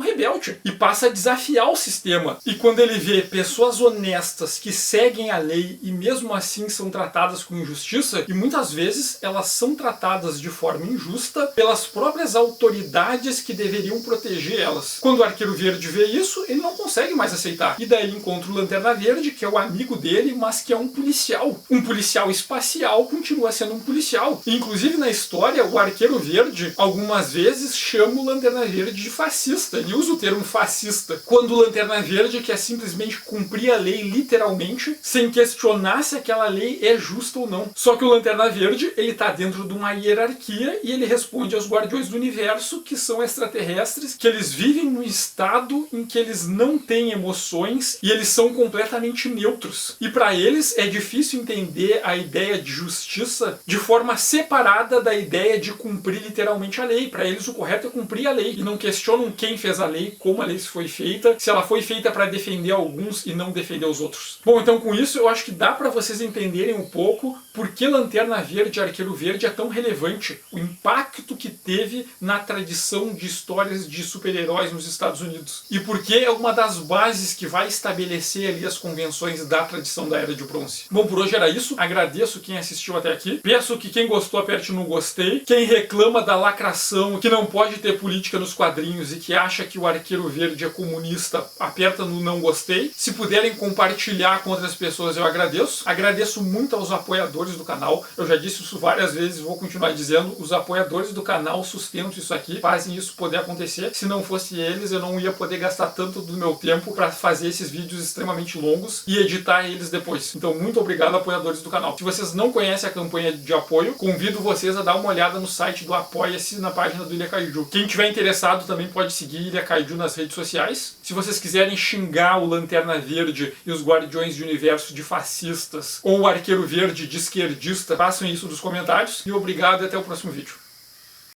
rebelde. E passa a desafiar o sistema. E quando ele vê pessoas honestas que seguem a lei e mesmo assim são tratadas com injustiça, e muitas vezes elas são tratadas de forma injusta pelas próprias autoridades que deveriam proteger elas. Quando o Arqueiro Verde vê isso, ele não consegue mais aceitar. E daí encontra o Lanterna Verde, que é o amigo dele, mas que é um policial. Um policial espacial continua sendo um policial. E, inclusive na história, o Arqueiro Verde algumas vezes chama o Lanterna Verde de fascista. Ele usa o termo fascista. Quando o Lanterna Verde quer simplesmente cumprir a lei literalmente, sem questionar se aquela lei é justa ou não. Só que o Lanterna Verde, ele tá dentro de uma hierarquia e ele responde aos Guardiões do Universo, que são extraterrestres, que eles vivem num estado em que eles não têm emoções e eles são completamente neutros. E para eles é difícil entender a ideia de justiça de forma separada da ideia de cumprir literalmente a lei. Para eles o correto é cumprir a lei e não questionam quem fez a lei, como a lei foi feita, se ela foi feita para defender alguns e não defender os outros. Bom, então com isso eu acho que dá para vocês entenderem um pouco por que Lanterna Verde e Arqueiro Verde é tão relevante, o impacto que teve na tradição de histórias de super-heróis nos Estados Unidos. E por que é uma das bases que vai estabelecer ali as convenções da tradição da Era de Bronze. Bom, por hoje era isso. Agradeço quem assistiu até aqui. Peço que quem gostou aperte no gostei. Quem reclama da lacração, que não pode ter política nos quadrinhos e que acha que o Arqueiro Verde é comunista, aperta no não gostei. Se puderem compartilhar com outras pessoas, eu agradeço. Agradeço muito aos apoiadores do canal. Eu já disse isso várias vezes, vou continuar dizendo. Os apoiadores do canal sustentam isso aqui, fazem isso poder acontecer. Se não fosse eles, eu não ia poder gastar tanto do meu tempo para fazer esses vídeos extremamente longos e editar eles depois. Então, muito obrigado, apoiadores do canal. Se vocês não conhecem a campanha de apoio, convido vocês a dar uma olhada no site do Apoia-se, na página do Ilha Kaiju. Quem tiver interessado também pode seguir Ilha Kaiju nas redes sociais. Se vocês quiserem xingar o Lanterna Verde e os Guardiões de Universo de fascistas ou o Arqueiro Verde de esquerdista, façam isso nos comentários. E obrigado e até o próximo vídeo.